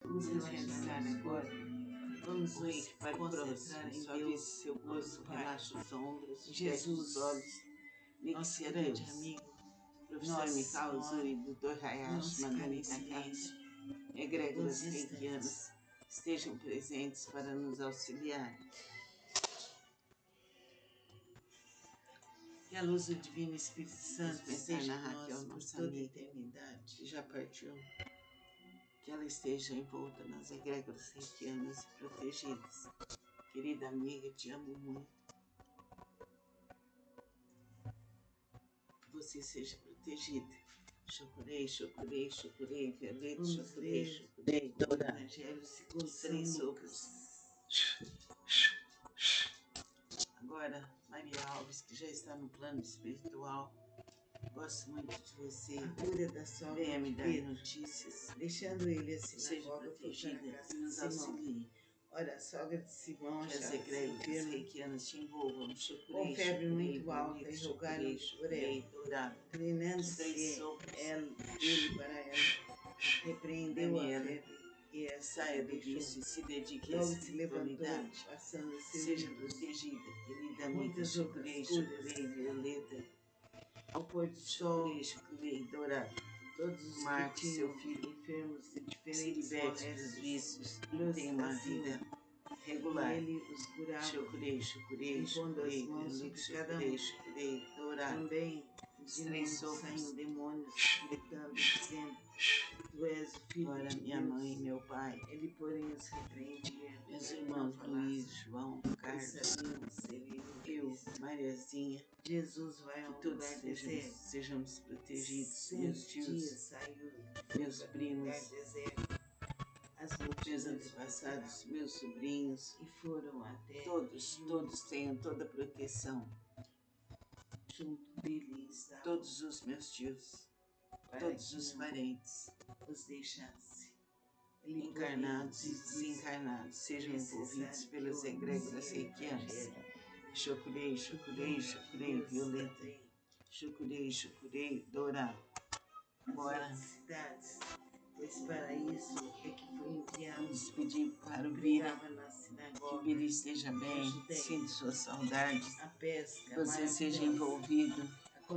Vamos relaxar agora. Vamos nos para o próximo. Suavize seu corpo, relaxa os ombros, feche os olhos. Ligue-se a Deus. Amigo, professor Mikao Uzuri, Dr. Hayashi, Madame Takashi, egrégoras reikianas, estejam presentes para nos auxiliar. Que a luz do Divino Espírito Santo esteja na Raquel, nossa amiga, eternidade, que já partiu. Que ela esteja envolta nas egrégoras reikianas e protegidas. Querida amiga, te amo muito. Que você seja protegida. Chocurei, chocurei, chocurei, violeta, chocurei, chocurei, dourado. Evangelho segundo São Lucas. Agora, Maria Alves, que já está no plano espiritual, gosto muito de você. A cura da sogra. Venha me dar notícias. Deixando ele a sinagoga, protegida e nos auxilie. Ora, a sogra de Simão, que as egrégoras reikianas te envolvam, com febre muito alta, e rogaram por ela, inclinando-se ele para ela, repreendeu a febre e essa saia do vício e se dedique à espiritualidade. Seja protegida, querida amiga, chocurei, chocurei, violeta, ao pôr do sol, chocurei, dourado. Todos os Marque seu filho enfermos de diferentes se liberte dos vícios e tenha uma vida regular. Ele os curava. Chocurei, chocurei, chocurei, violeta, chocurei, chocurei, dourado. Também os três saem demônios, gritando, dizendo: Tu és o filho de Deus. Minha mãe e meu pai. Ele, porém, os repreendia. Meus irmãos Luiz, João, Carlos, eu, Mariazinha. Jesus vai ao lugar deserto. Sejamos protegidos. Meus tios, meus primos, meus antepassados, meus sobrinhos. E foram até todos tenham toda a proteção. Junto dele estavam todos os meus tios, todos os parentes, os deixasse. Encarnados e desencarnados, sejam envolvidos pelas egrégoras reikianas. Chocurei, chocurei, chocurei, violeta. Chocurei, chocurei, dourado. Bora. Pois para isso é que foi enviado. Vamos pedir para o Bira, que o Bira esteja bem, sinta suas saudades, que você seja envolvido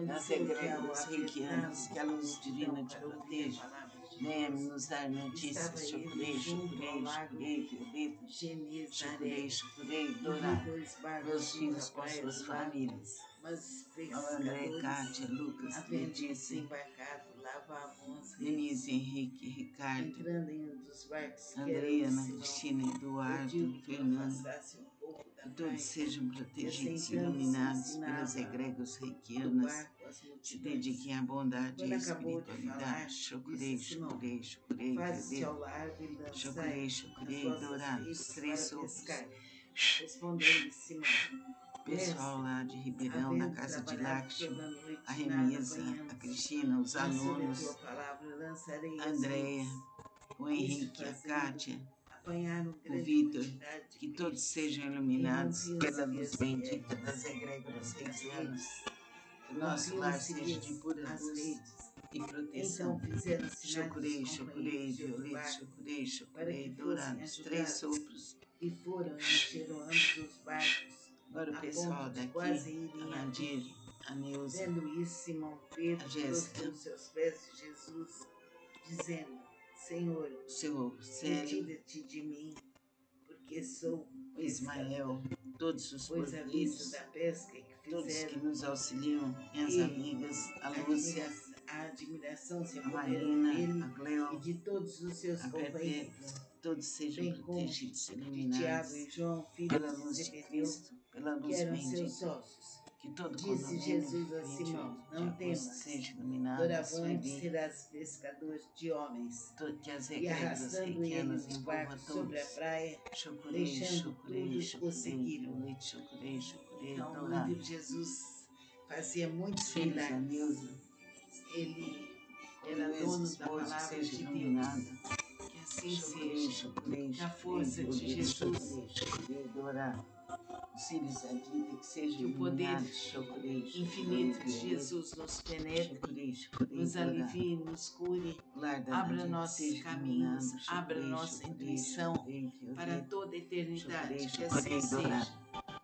nas egrégoras reikianas, que a luz divina te proteja. Venha nos dar notícias. Chocurei, chocurei, chocurei, violeta. Chocurei, chocurei, dourado. Meus filhos com suas famílias. André, Kátia, Lucas, Letícia, Denise, Henrique, Ricardo, Adriana, Cristina, Eduardo, Fernando, que todos sejam protegidos e iluminados pelas egrégoras reikianas, se dediquem à bondade e à espiritualidade. Chocurei, chocurei, chocurei, violeta. Chocurei, chocurei, dourado. Os três sopros. Respondeu-lhe Simão. Pessoal lá de Ribeirão, na casa de Lácteo, a Remisa, a Cristina, os alunos, a Andréia, o Henrique, a Kátia, o Vitor, que todos sejam iluminados pela luz bendita das egrégoras reikianas. Que o nosso lar seja de pura luz e proteção. Chocurei, chocurei, violeta, chocurei, chocurei, dourado, os três sopros. E foram encheram ambos os barcos. Agora o pessoal daqui, a Nadir, a Neuza, vendo isso, Simão Pedro trouxe os seus pés de Jesus, dizendo: Senhor, retira-te de mim, porque sou o Ismael, todos os portugueses, todos que nos auxiliam, minhas amigas, a Lúcia, a admiração se a Marina, a Cleo, e de todos os seus companheiros, todos sejam protegidos, iluminados pela luz de Cristo, pela luz bendita. Que todo condomínio não temas, seja iluminado, doravante serás pescador de homens. Que as egrégoras reikianas envolvam todos. Sobre a praia, chocurei, chocurei, chocurei, chocurei, chocurei, dourado. Jesus fazia muitos milagres. Ele era dono da palavra de Deus. Que assim seja, na força de Jesus. Chocurei, chocurei, dourado. os filhos da dita que sejam que o poder iluminados, infinito de Jesus nos penetre, nos alivie, nos cure, abra nossos caminhos, abra nossa intuição para toda a eternidade, que assim seja.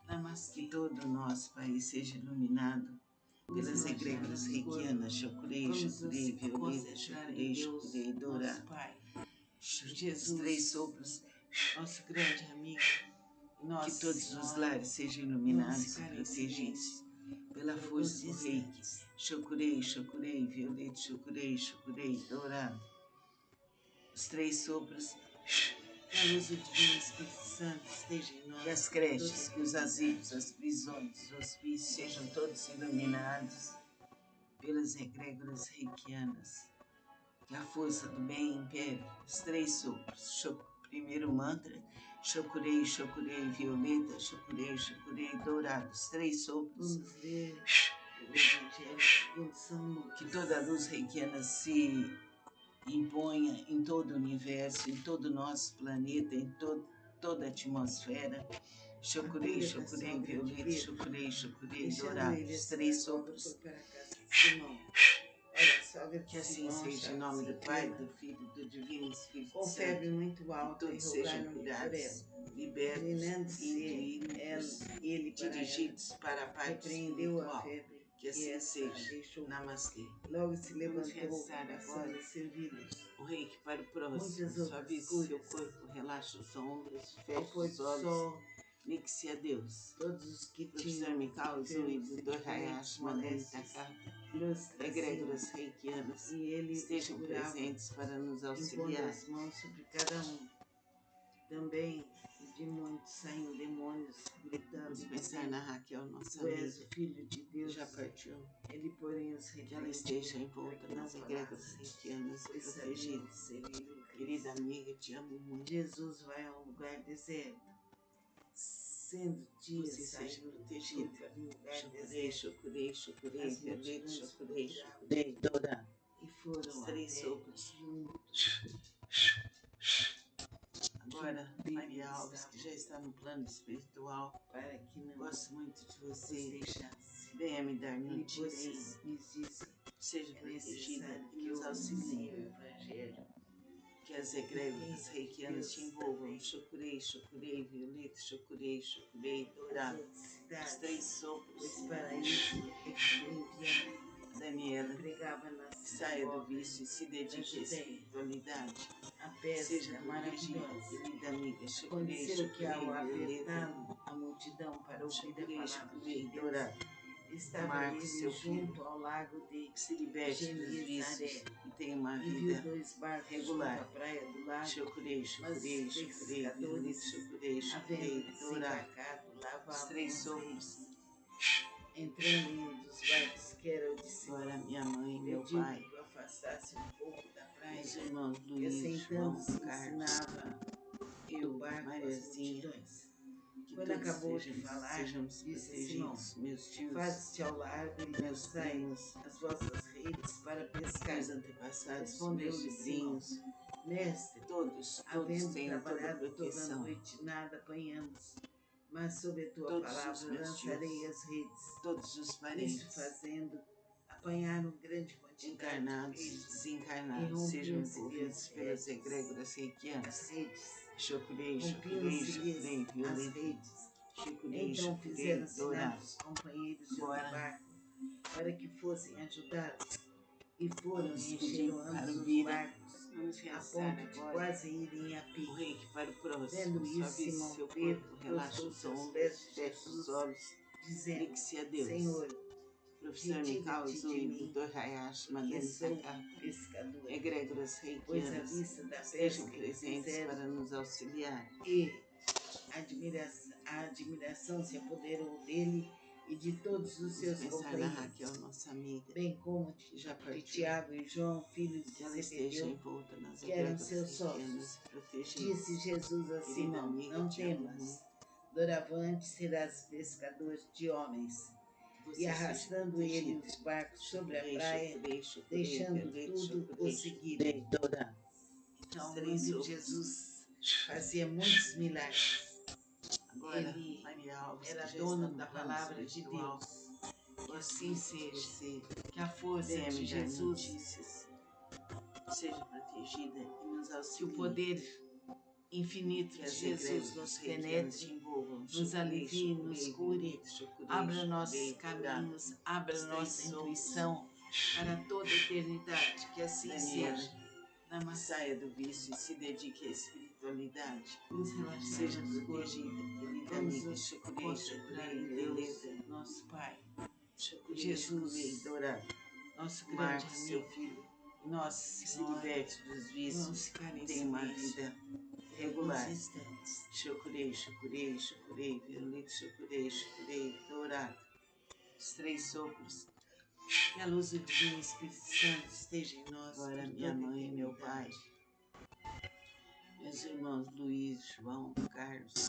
Namastê. Que todo o nosso país seja iluminado pelas egrégoras reikianas, Chokurei, Chokurei, Violeta, Chokurei, Chokurei, Dourado. Jesus, Os três sopros, nosso grande amigo, que todos os lares sejam iluminados e protegidos pela força do reiki. Chokurei, Chokurei, Violeta, Chokurei, Chokurei, Dourado. Os três sopros, que a luz do Divino Espírito Santo esteja em nós. Que as creches, que os asilos, as prisões, os hospícios sejam todos iluminados pelas egrégoras reikianas. Que a força do bem impere. Os três sopros. Primeiro mantra. Chokurei, Chokurei, Violeta, Chokurei, Chokurei, Dourado. Os três sopros. Vamos ler o Evangelho de São Lucas. Que toda a luz reikiana se imponha em todo o universo, em todo o nosso planeta, em toda a atmosfera. Chokurei, Chokurei, Violeta, Chokurei, Chokurei, Dourado. Os três sopros. Que assim seja, em nome do Pai, do Filho e do Divino Espírito com Santo. febre muito alta, Que todos sejam curados, libertos, induídos, dirigidos para a paz espiritual. Que assim seja. Namastê. Logo se levantou, passando a servi-los. O reiki para o próximo. Suavize seu corpo, relaxa os ombros, feche os olhos. Ligue-se a Deus. Todos os que Professor Mikao Zui, Dr. Hayashi, Madame Takata, egrégoras reikianas, estejam presentes para nos auxiliar. As mãos sobre cada um. Também de muitos saem demônios gritando. Vamos pensar na Raquel, nossa Tu és amiga, o Filho de Deus. já partiu. Ele, porém, os Que ela esteja envolta nas egrégoras reikianas e protegida. Querida amiga, te amo muito. Jesus vai a um lugar deserto. Sendo dia, você seja protegida. Chokurei, Chokurei, Chokurei, Violeta, Chokurei, Chokurei, Dourado. E foram os três sopros. Agora, Maria Alves, que já está no plano espiritual, para que não gosto muito de você. Venha me dar notícias. Seja protegida e nos auxilie. Que as egrégoras reikianas te envolvam. Chokurei, Chokurei, Violeta, Chokurei, Chokurei, Dourado. Os três sopros. Daniela, saia do vício e se dedique à espiritualidade. Seja protegida, querida amiga. Chokurei, Chokurei, Violeta. A multidão para ouvir a palavra de Deus. Dourado. Estava ele junto ao lago de se liberte dos vícios e tenha uma vida regular. Chokurei, Chokurei, Chokurei, Violeta, Chokurei, Chokurei, Dourado. Os três sopros. Entrando em um dos barcos que era o de Simão. Agora minha mãe e meu pai, que o afastasse um pouco da praia, os irmãos Luiz, João, Carlos, eu, Mariazinha, que quando acabou de falar, sejamos protegidos, meus tios, faze-te ao largo e meus primos, as vossas redes para pescar. Meus antepassados, meus sobrinhos, mestre, todos têm toda a proteção. Toda noite nada apanhamos, mas sob a tua palavra lançarei as redes. Todos os parentes, isso fazendo, apanharam grande quantidade encarnados e desencarnados, sejam envolvidos pelas egrégoras reikianas. Chokurei, Chokurei, Chokurei, Violeta. Chokurei, então fizeram sinal Dourado. dos companheiros de barco para que fossem ajudados e foram enchendo ambos os barcos a ponto de quase irem a pique. O reiki para o próximo. Vendo isso, Simão seu Pedro corpo, relaxa os ombros, fecha os olhos, ligue-se a Deus. Senhor, Professor Mikao Zui, Dr. Hayashi, Madame Takata, egrégoras reikianas, estejam presentes para nos auxiliar. E a admiração se apoderou dele e de todos os seus companheiros, Raquel, nossa amiga, bem como de Tiago e João, filhos de Zebedeu, que eram seus sócios. Disse Jesus a Simão: não temas, doravante serás pescador de homens. E arrastando ele os barcos sobre a praia, deixando tudo, o seguiram. Então, o nome de Jesus fazia muitos milagres. Agora, ele Maria Alves, era que já dono está da no plano palavra de espiritual, Deus. Que assim seja. você Que a força venha de me dar Jesus, notícias, seja protegida e nos que o auxilie. poder infinito Que de as Jesus egrégoras nos reikianas penetre, te envolvam. nos alivie, nos cure, abra nossos caminhos, abra nossa intuição para toda a eternidade. Que assim Daniela, seja. Namastê. saia do vício e se dedique à espiritualidade. Vamos relaxar Seja nosso corpo. protegida, querida Vamos amiga. nos Chocurei, concentrar em chocurei, Deus, violeta. nosso Pai. Chocurei, Jesus, chocurei, dourado. nosso grande Marcos, seu amigo, filho, Nossa se Senhora. liberte dos Vamos vícios ficar em e tenha uma silêncio vida por regular. alguns instantes. Chocurei, chocurei, chocurei, violeta, chocurei, chocurei, dourado. Os 3 sopros. Que a luz do Divino Espírito Santo esteja em nós. Agora, por minha toda a mãe e meu pai, eternidade. meus irmãos Luiz, João, Carlos,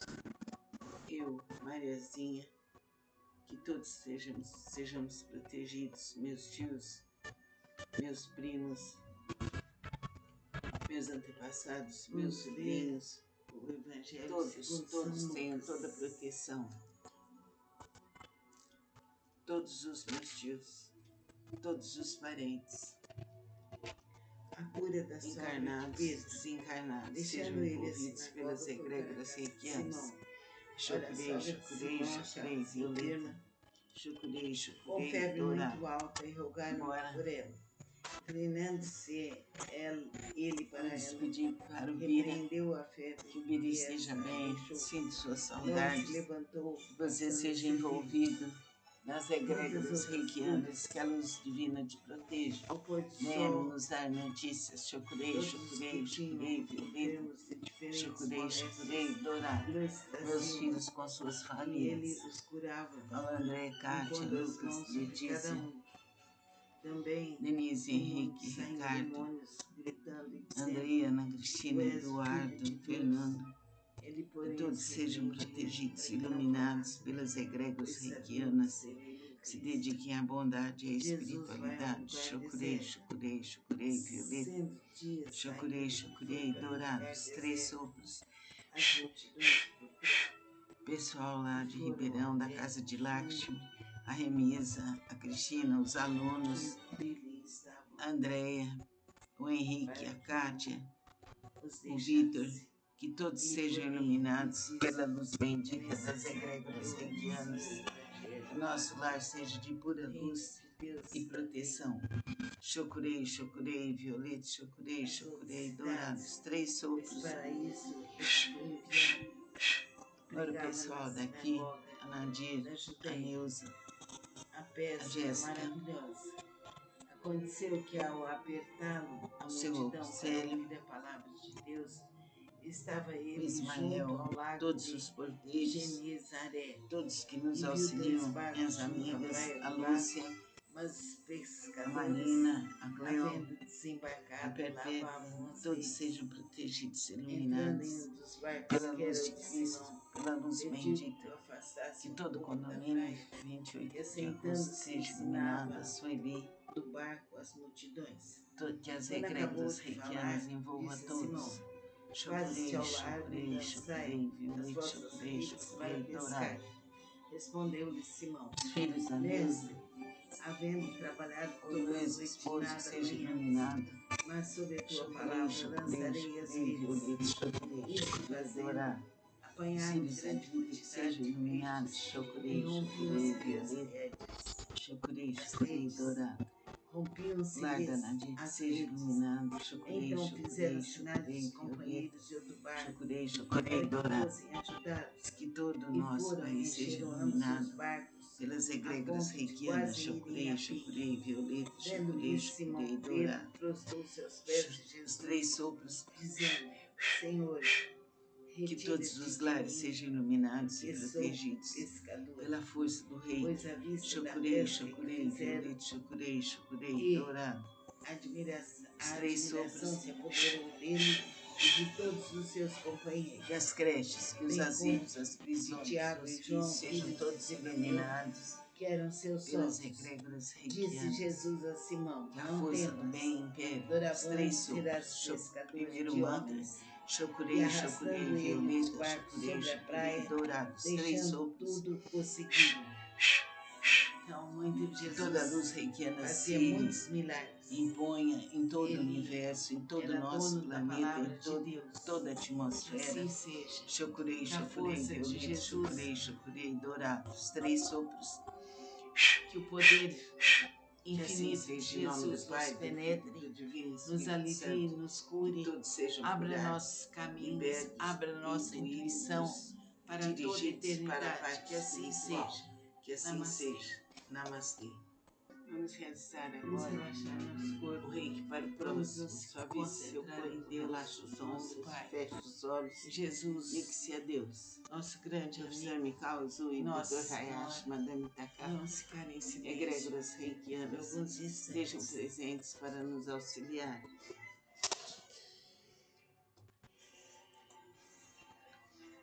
eu, Mariazinha, que todos sejamos protegidos, meus tios, meus primos, meus antepassados, meus sobrinhos, O Evangelho todos segundo tenham São toda a Lucas. proteção. Todos os meus tios, todos os parentes, A cura da sombra encarnados, de Pedro, desencarnados, deixando sejam ele envolvidos assim pelas na cova egrégoras reikianas. Simão. Chocurei, Olha, chocurei, Simão, chocurei, violeta. enferma, Chocurei, com chocurei, febre dourado. muito alta, e rogaram Bora. por ela. Inclinando-se ele para Vou ela, despedir para o Bira, repreendeu a febre que o Bira e esteja essa bem, deixou. sinto suas Logo se saudades, levantou, que você passando seja seguido. envolvido nas egrégoras Muitas outras reikianas, que a luz divina te proteja. Ao pôr do Venha sol, nos dar notícias. Chocurei, todos chocurei, que tinham chocurei, violeta. enfermos de diferentes Chocurei, chocurei, moléstias, dourado. luz da Meus cinza, filhos com suas e famílias. ele os curava, Paulo André, Kátia, impondo as Lucas, mãos sobre cada Letícia, um. Também Denise, muitos Henrique, saindo Ricardo, demônios, gritando e dizendo: Andrea, Ana Cristina, Tu és Eduardo, filho de Deus. Fernando. Ele, Que porém, todos os sejam repreendia protegidos para e que não iluminados falassem, pelas egrégoras pois sabiam reikianas. ser nunca Se isso. dediquem à bondade e à Jesus vai a um espiritualidade. lugar Chocurei, deserto, chocurei, chocurei, violeta. sendo dias Chocurei, ainda chocurei, para um dourado. lugar Os 3 deserto, sopros. as multidões Pessoal lá de foram Ribeirão, da até casa de o Lakshmi, a Remisa, a Cristina, os alunos, que dele estavam a Andrea, o Henrique, a Kátia, os o Vitor, deixasse. que todos Ele, sejam porém, iluminados disse: pela luz É bendita das necessário egrégoras que eu reikianas. anuncie o Que Evangelho. nosso lar seja de pura O reino luz de Deus e proteção. Chocurei, chocurei, violeta, chocurei, As chocurei, outras dourado. Os 3 Esse sopros. paraíso foi enviado. Para o Pregava pessoal na daqui, sinagoga a Nadir, da a Judéia, Neuza, a a pesca Jéssica, maravilhosa. Aconteceu que ao apertá-lo a o seu multidão para Célio, ouvir a palavra de Deus, estava o ele junto Ismael, ao lago todos de os porteiros, Genezaré, todos que nos e viu 3 auxiliam, barcos minhas junto à amigas, praia a do lago, Lúcia, mas os a pescadores, Marina, a Cleo, havendo a desembarcado, Perpétua, lavavam as todos redes. sejam protegidos e Entrando em iluminados um dos barcos, pela que era luz o de de Cristo, Simão, pela luz pediu que bendita. o afastasse Que um todo pouco da condomínio praia, 28 e de agosto assentando-se seja iluminado, a ensinava Sueli, do barco as multidões. que as Quando acabou egrégoras de reikianas falar, envolvam a disse a todos. Simão: Faze-te Chocurei, ao largo e chocurei, lançai chocurei, as violeta, vossas chocurei, redes para chocurei, pescar. dourado. Respondeu-lhe Simão: Os filhos da Neuza, Mestre, havendo trabalhado o toda a Luiz, noite, esposo, nada seja apanhamos, iluminado. mas sobre a tua Chocurei, palavra chocurei, lançarei as chocurei, redes. violeta, chocurei, Isso chocurei, fazendo, dourado. Os apanharam filhos da grande vida que sejam quantidade de iluminados. peixes, e Chocurei, rompiam-se-lhe chocurei, as violeta, redes. chocurei, As chocurei, redes, dourado. rompiam-se-lhes Larda Nadir, que as seja redes. iluminado. Chocurei, Então fizeram chocurei, sinais chocurei, dos violeta. companheiros de outro barco Chocurei, para chocurei, que dourado. fossem ajudados, Que todo o e nosso foram e país seja encheram ambos os iluminado barcos, pelas a egrégoras ponto de reikianas. quase irem Chocurei, a pique. chocurei, violeta, Vendo chocurei, isso, Simão chocurei, Pedro dourado. prostrou-se aos pés de Os Jesus, 3 sopros. dizendo: Senhor, Que todos retira-te os de lares mim, sejam iluminados e que sou protegidos pescador. pela força do rei. Pois à vista da Chocurei, pesca que chocurei, fizeram, violeta, chocurei, chocurei, e dourado. a admiração Os 3 sopros. se apoderou dele e de todos os seus companheiros. Que as creches, que os Bem asilos, como as prisões, de Tiago os e João, hospícios sejam filhos todos de Zebedeu, iluminados que eram seus pelas sócios. egrégoras Disse reikianas. Jesus a Simão: Que a Não força do temas, bem impere. Os doravante 3 serás sopros. pescador Primeiro de mantra. homens. Chocurei, chocurei, violeta, chocurei, chocurei, dourados, três sopros. Tudo conseguido. Então, muito de Jesus toda a luz reikiana fazia muitos milagres. imponha em todo o universo, em todo o nosso planeta, em toda a atmosfera. Assim seja. Chocurei, chocurei, violeta, chocurei, chocurei, dourados, três sopros. Que o poder infinito de Jesus nos penetre, nos alivie, nos cure, abra nossos caminhos, abra nossa intuição para toda a eternidade. Que assim seja. Que assim seja. Namastê. Vamos realizar agora o reiki para o próximo. Suavize seu corpo, relaxa os ombros, feche os olhos. Jesus, ligue-se a Deus. Nosso grande Professor Mikao Uzui, Dr. Hayashi, Madame Taka, vamos ficar em silêncio. Egrégoras reikianas estejam presentes para nos auxiliar.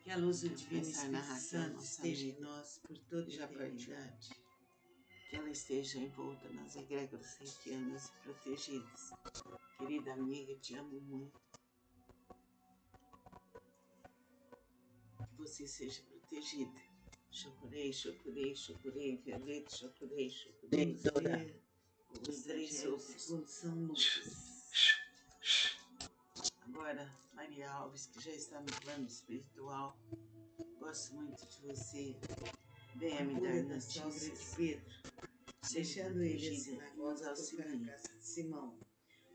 Que a luz do Divino Espírito Santo esteja em nós por toda a eternidade. Que ela esteja envolta nas egrégoras reikianas e protegidas. Querida amiga, te amo muito. Que você seja protegida. Chocurei, chocurei, chocurei, violeta, chocurei, chocurei, dourado. Os três sopros. São luzes. Agora, Maria Alves, que já está no plano espiritual, gosto muito de você. Venha me dar notícias. De Pedro, deixando ele assim na casa de Simão.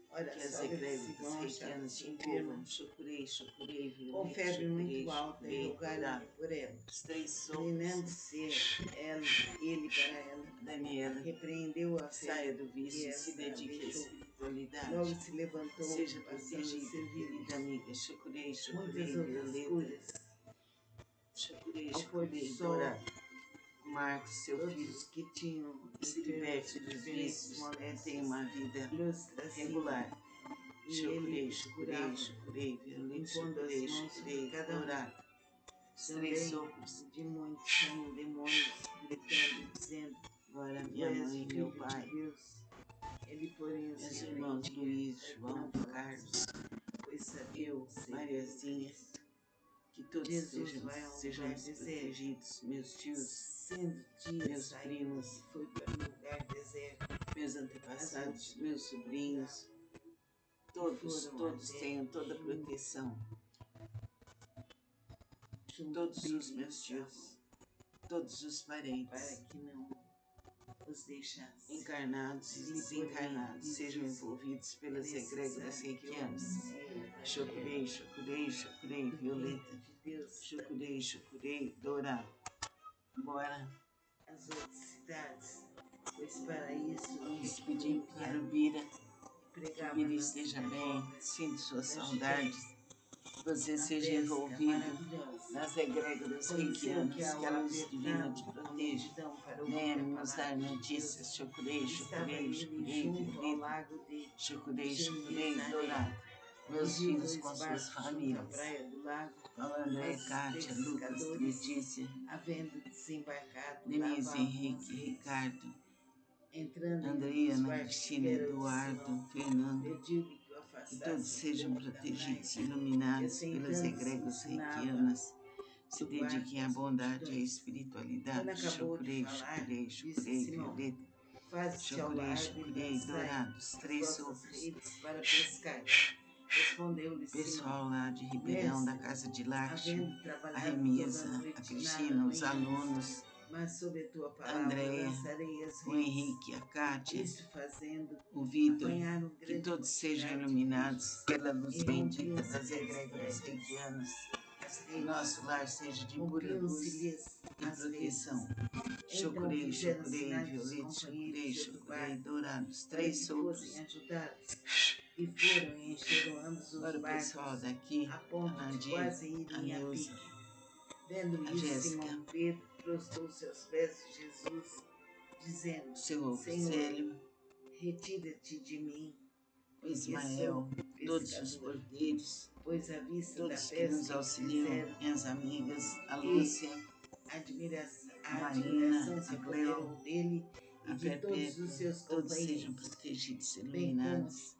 Olha, que as egrégoras reikianas te envolvam. Chocurei, chocurei, violeta, com febre muito alta e rogai por ela. Os três sopros. Treinando ser ele para ela. Daniela, repreendeu a fé. Saia do vício e se dedique à espiritualidade. Logo se levantou, seja protegida, querida amiga. Chocurei, chocurei, violeta. Chocurei, chocurei, dourado. Marcos, seu filho, que tinham se liberte dos vícios, tem uma vida regular. Chocurei, chocurei, chocurei, violeta, chocurei, chocurei, dourado. Os três sopros. De muitos são demônios gritando, dizendo: agora minha mãe e meu pai, meus irmãos Luiz, João, Carlos, eu, Mariazinha, que todos sejam protegidos, meus tios, meus primos, foi para um lugar deserto, meus antepassados, meus sobrinhos, todos tenham toda a proteção. Todos os meus tios, todos os parentes, para que não os deixasse, encarnados e desencarnados, sejam envolvidos pelas egrégoras reikianas. Chocurei, chocurei, chocurei, violeta. Chocurei, chocurei, dourado. Bora. As outras cidades, pois para isso nos pedimos para o Bira. Que o Bira esteja bem, sinta suas saudades. Que você seja envolvido nas egrégoras reikianas, que a luz divina te proteja. Venha nos dar notícias. Chocurei, chocurei, chocurei, violeta. Chocurei, chocurei, dourado. Meus filhos com suas famílias. André, Kátia, Lucas, Letícia, Denise, Henrique, Ricardo, Andrea, Ana Cristina, Eduardo, Fernando, que todos sejam protegidos, iluminados pelas egrégoras reikianas, se dediquem à bondade e à espiritualidade. Chocurei, chocurei, chocurei, violeta. Chocurei, chocurei, dourados, três sopros. Pessoal lá de Ribeirão, da Casa de Laje, a Remisa, a Cristina, os alunos, a Andréia, o Henrique, a Kátia, o Vitor, que todos sejam iluminados pela luz bendita das egrégoras reikianas. Que nosso lar seja de pura luz e proteção. Chocurei, chocurei, violeta, chocurei, chocurei, dourados, três sopros. E foram e encheram ambos os para o pessoal daqui, a Nadia, a Neuza, a Jéssica, Simão Pedro prostrou seus pés de Jesus, dizendo: seu Célio, retira-te de mim, o Ismael, todos os porteiros, pois a vista todos que nos auxiliam, minhas amigas, a Lúcia, a Marina, admiração se a Cleo, dele a Perpétua, todos sejam protegidos, iluminados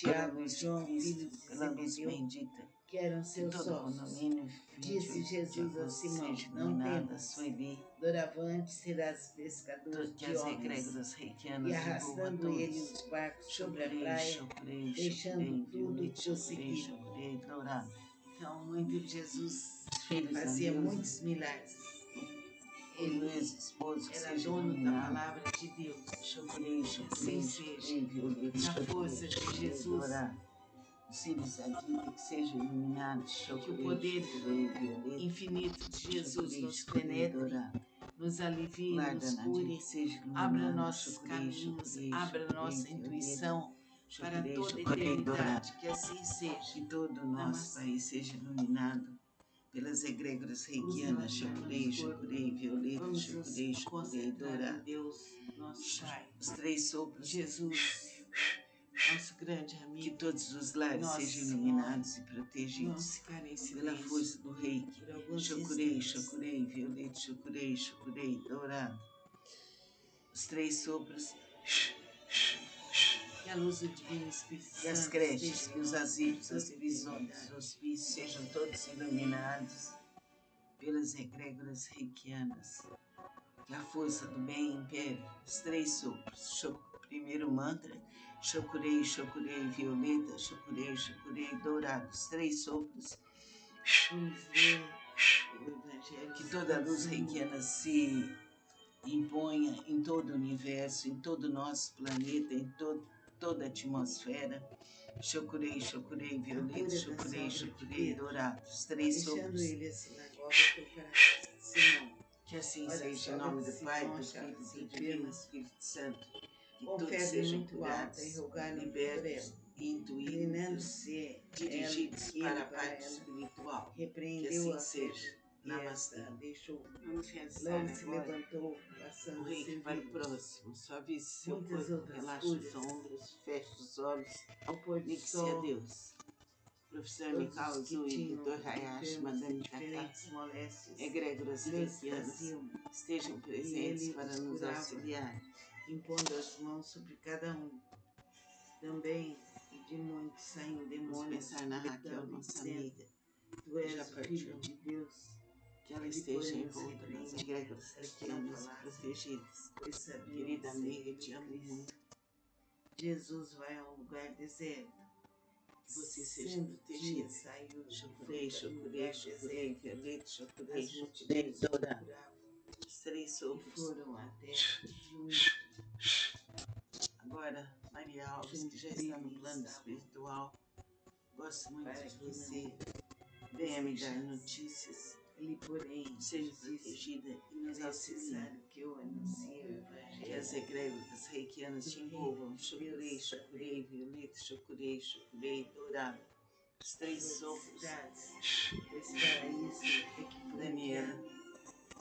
pela luz de Cristo, pela luz bendita que eram que seus todo sócios. condomínio Disse 28 de Jesus a agosto Simão, seja não iluminada, temas, Sueli, doravante serás pescador que de as homens. egrégoras E reikianas envolvam a arrastando ele todos. os barcos sobre a Chocurei, praia, chocurei, deixando chocurei, tudo, violete, chocurei, prosseguiram. chocurei, dourado. Então, muito Jesus Os filhos da fazia deusa, muitos milagres. o Ele ex-esposo que era seja dono da iluminado. palavra de Deus. Chocurei, chocurei, Assim chocurei, seja. violete, Na chocurei, força de chocurei, Jesus, dourado. Os filhos da dita que sejam iluminados. que o Chocurei, poder chocurei, violete, infinito de Jesus chocurei, nos chocurei, penetre, dourado. nos alivie, Guarda nos na cure, dita que seja abra iluminado. nossos Chocurei, caminhos, chocurei, abra chocurei, nossa violete, intuição para chocurei, toda a chocurei, dourado. eternidade. Que assim seja. Que todo o nosso Namastê. país seja iluminado pelas egrégoras reikianas. Chocurei, chocurei, violeta, Vamos chocurei, nos chocurei, concentrar em dourado. Deus, nosso Pai. Os três sopros. Jesus, nosso grande Que amigo. todos os lares Nossa sejam Senhora, iluminados e vamos protegidos ficar em pela silêncio força do reiki. por alguns Chocurei, instantes. chocurei, violeta, chocurei, chocurei, dourado. Os três sopros. Que a luz do Divino Espírito Que as Santo creches, esteja que os em nós asilos, por as toda a prisões, eternidade. os hospícios sejam todos iluminados pelas egrégoras reikianas. Que a força do bem impere. Os três sopros. Primeiro mantra. Chocurei, chocurei, violeta, chocurei, chocurei, dourado. Os três sopros. Vamos ler o Evangelho. Que toda a luz reikiana se imponha em todo o universo, em todo o nosso planeta, em toda a atmosfera. Chocurei, chocurei, violeta, chocurei, chocurei, dourado. Os três Deixando sopros. ele a sinagoga para Simão. Que assim Olha, seja, em sogra nome de do Pai, Simão, do achava Filho e se do enferma, Divino Espírito Santo. Que com todos febre sejam muito curados, alta, e rogaram por libertos ela. e intuídos, Inclinando-se dirigidos ele para a para parte ela, espiritual. Que repreendeu assim a seja. febre e Namastê. esta deixou. Vamos realizar Logo se agora levantou, o passando a reiki para o servir. próximo. Suavize seu Muitas corpo, outras relaxe os cúrias. ombros, feche os olhos, Ao pôr do ligue-se a sol, Deus. Professor todos Mikao os que Zui, tinham Dr. Hayashi, enfermos Madame de Tata, diferentes moléstias, egrégoras Deus reikianas, faziam, estejam e presentes ele para os nos curava, auxiliar. impondo as mãos sobre cada um. Também de muitos saíam Vamos demônios, pensar na Raquel, gritando e nossa dizendo: amiga, Tu que já és o partiu. Filho de Deus. Que ela Ele, esteja porém, os envolta nas repreendia, egrégoras para que não reikianas e falassem, protegidas. pois sabiam Querida que amiga, seria te amo Cristo. muito. Jesus vai a um lugar deserto. Que você seja Sendo protegida. dia, saiu e Chocurei, foi para um chocurei, lugar chocurei, deserto. violeta, chocurei, As chocurei, multidões dourado. procuravam Os três e sopros. foram até Júnior. Agora, Maria Alves, que já está no plano espiritual, gosto muito Para de que você. não Venha me dar deixasse. notícias. Ele, porém, Seja nos disse: protegida e é nos auxilie. necessário que eu anuncie o Que as Evangelho. egrégoras reikianas te envolvam. Chocurei, chocurei, violeta, chocurei, chocurei, dourado. Os três sopros. Pois para isso é que foi Daniela, enviado.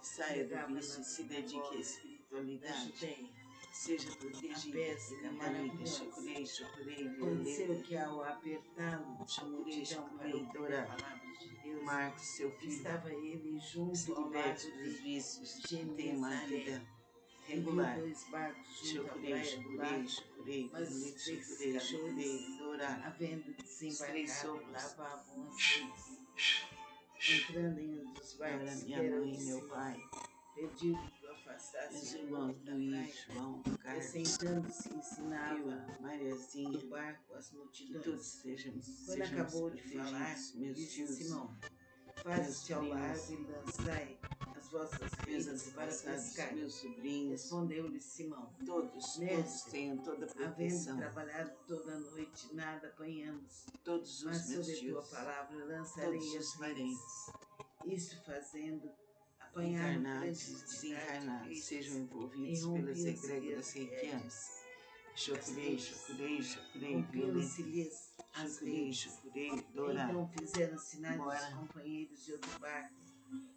saia do Pregava vício na e se dedique à sinagoga da espiritualidade. Judeia. Seja A protegida, pesca querida amiga. maravilhosa. Chocurei, chocurei, Aconteceu violeta. que ao apertá-lo, a Chocurei, multidão chocurei, para ouvir a dourado. palavra de Deus, Marcos, seu filho, estava ele se junto ao liberte lago dos de vícios. Tenha uma Genezaré. vida E viu regular. 2 barcos junto à Chocurei, praia do chocurei, lago, chocurei, mas os violeta, chocurei, chocurei, pescadores, dourado. havendo Os três desembarcado, sopros. lavavam as redes. Entrando em um dos Agora barcos, que minha era o mãe de e meu Simão, pai, pediu-lhe que o afastasse meus um irmãos pouco da Luiz, praia, João, e Carlos, sentando-se eu, ensinava Mariazinha, do barco as que todos multidões. sejamos Quando acabou de falar, protegidos, meus disse tios, Simão: meus Faze-te ao primos, largo e lançai as vossas meus redes para antepassados, pescar. meus sobrinhos, Respondeu-lhe Simão: todos Mestre, tenham toda a havendo proteção, trabalhado toda a noite, nada apanhamos, todos mas os meus sob a tua tios, palavra lançarei todos as os redes. parentes, Isto fazendo, apanharam encarnados, grande quantidade de desencarnados, peixes sejam e envolvidos pelas rompiam-se-lhes egrégoras as reikianas. redes. Chocurei, redes. chocurei, chocurei, violeta, Rompiam-se-lhes as chocurei, redes. chocurei, dourado. Então fizeram sinais aos Bora. companheiros de outro barco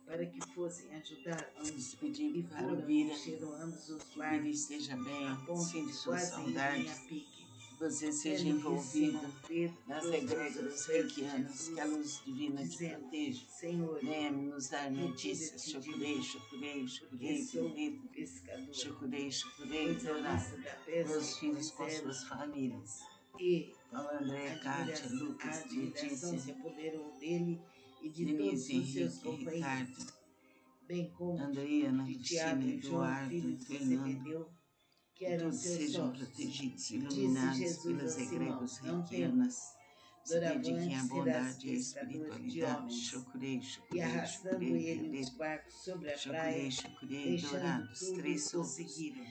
para que fossem ajudados. Vamos pedir E para o foram Vira, encheram ambos os que o Vira barcos esteja bem, a ponto sinta de suas quase irem saudades, a pique. que você seja Tendo que envolvido Simão Pedro nas prostrou-se egrégoras aos pés de reikianas, Jesus, que a luz divina te dizendo: proteja. Senhor, Venha nos dar notícias. retira-te de Chocurei, mim, chocurei, chocurei, porque sou violeta, pescador. chocurei, chocurei, Pois a dourado. vista da pesca Meus que filhos com fizeram suas famílias. e André, Kátia, A Lucas, admiração se Letícia, apoderou dele e de todos Denise, os seus Henrique, companheiros, Ricardo, bem como André, Ana de Cristina, Tiago e João, Eduardo, filhos de Fernando, Zebedeu, que que eram todos seus sejam sócios. protegidos e Disse iluminados Jesus pelas a Simão: egregos não reikianas, temas, se dediquem doravante à serás bondade e à pescador de espiritualidade. homens. Chocurei, E chocurei, arrastando chocurei, ele os violeta. barcos sobre a Chocurei, praia, chocurei, deixando dourados, tudo, três o sopros. seguiram.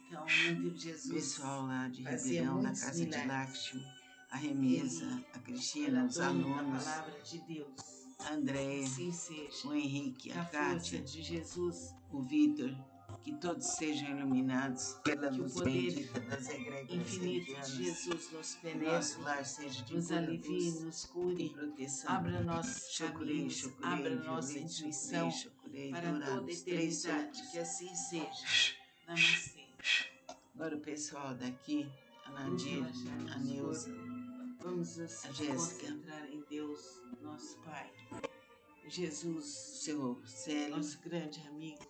Então, onde Jesus Pessoal lá de fazia Ribeirão, da muitos casa de milagres, Lakshmi, a Remesa, ele a Cristina, era os dono da alunos, palavra de Deus. a Andréia, Assim seja, o Henrique, na a força Kátia, de Jesus, o Vitor, que todos sejam iluminados pela que o luz poder bendita das egrégoras infinito de reikianas. Jesus nos Que nosso penetre, lar seja de nos pura alivie, luz nos e cure, proteção. abra nossos Chocurei, caminhos, chocurei, abra nossa violeta, intuição chocurei, para toda a dourados, três eternidade. sopros. Que assim seja. Namastê. Agora o pessoal daqui, a Vamos Nadir, relaxar a nosso Neuza, corpo. Vamos nos a Jéssica, concentrar em Deus, nosso Pai. Jesus, seu Célio, nosso grande amigo.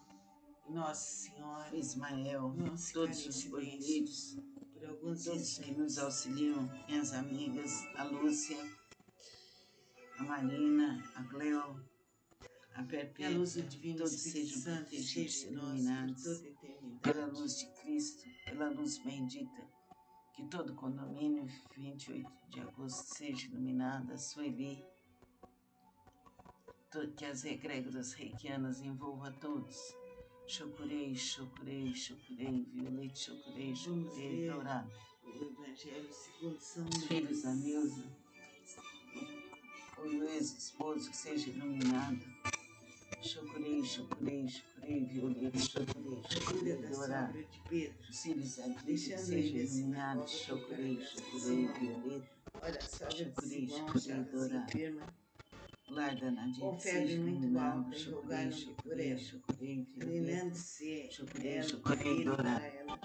Nossa Senhora, o Ismael, vamos ficar todos em os silêncio portugueses, por alguns todos que instantes. nos auxiliam, minhas amigas, a Lúcia, a Marina, a Cleo, a Que a Perpétua, luz do Divino todos Espírito sejam Santo protegidos esteja e em nós por iluminados toda a eternidade. pela luz de Cristo, pela luz bendita. Que todo condomínio 28 de agosto seja iluminado, a Sueli, que as egrégoras reikianas envolvam a todos. Chocurei, chocurei, chocurei, violeta, chocurei, chocurei, dourado. O Evangelho segundo São Os filhos da Neuza, o Luiz, esposo, que seja iluminado. Chocurei, chocurei, chocurei, violeta, chocurei, chocurei, da dourado. sogra de Pedro, Os filhos da Bíblia, que deixando sejam ele assim na iluminados. cova Chocurei, para chocurei, Simão. violeta. Olha, a sogra de Chocurei, Simão chocurei, estava dourado. enferma, Lar da Nadir, com que febre seja muito iluminado. alta, e Chocurei, rogaram-lhe por chocurei, ela. chocurei, violeta. Inclinando-se Chocurei, ela, chocurei, ele dourado. para ela,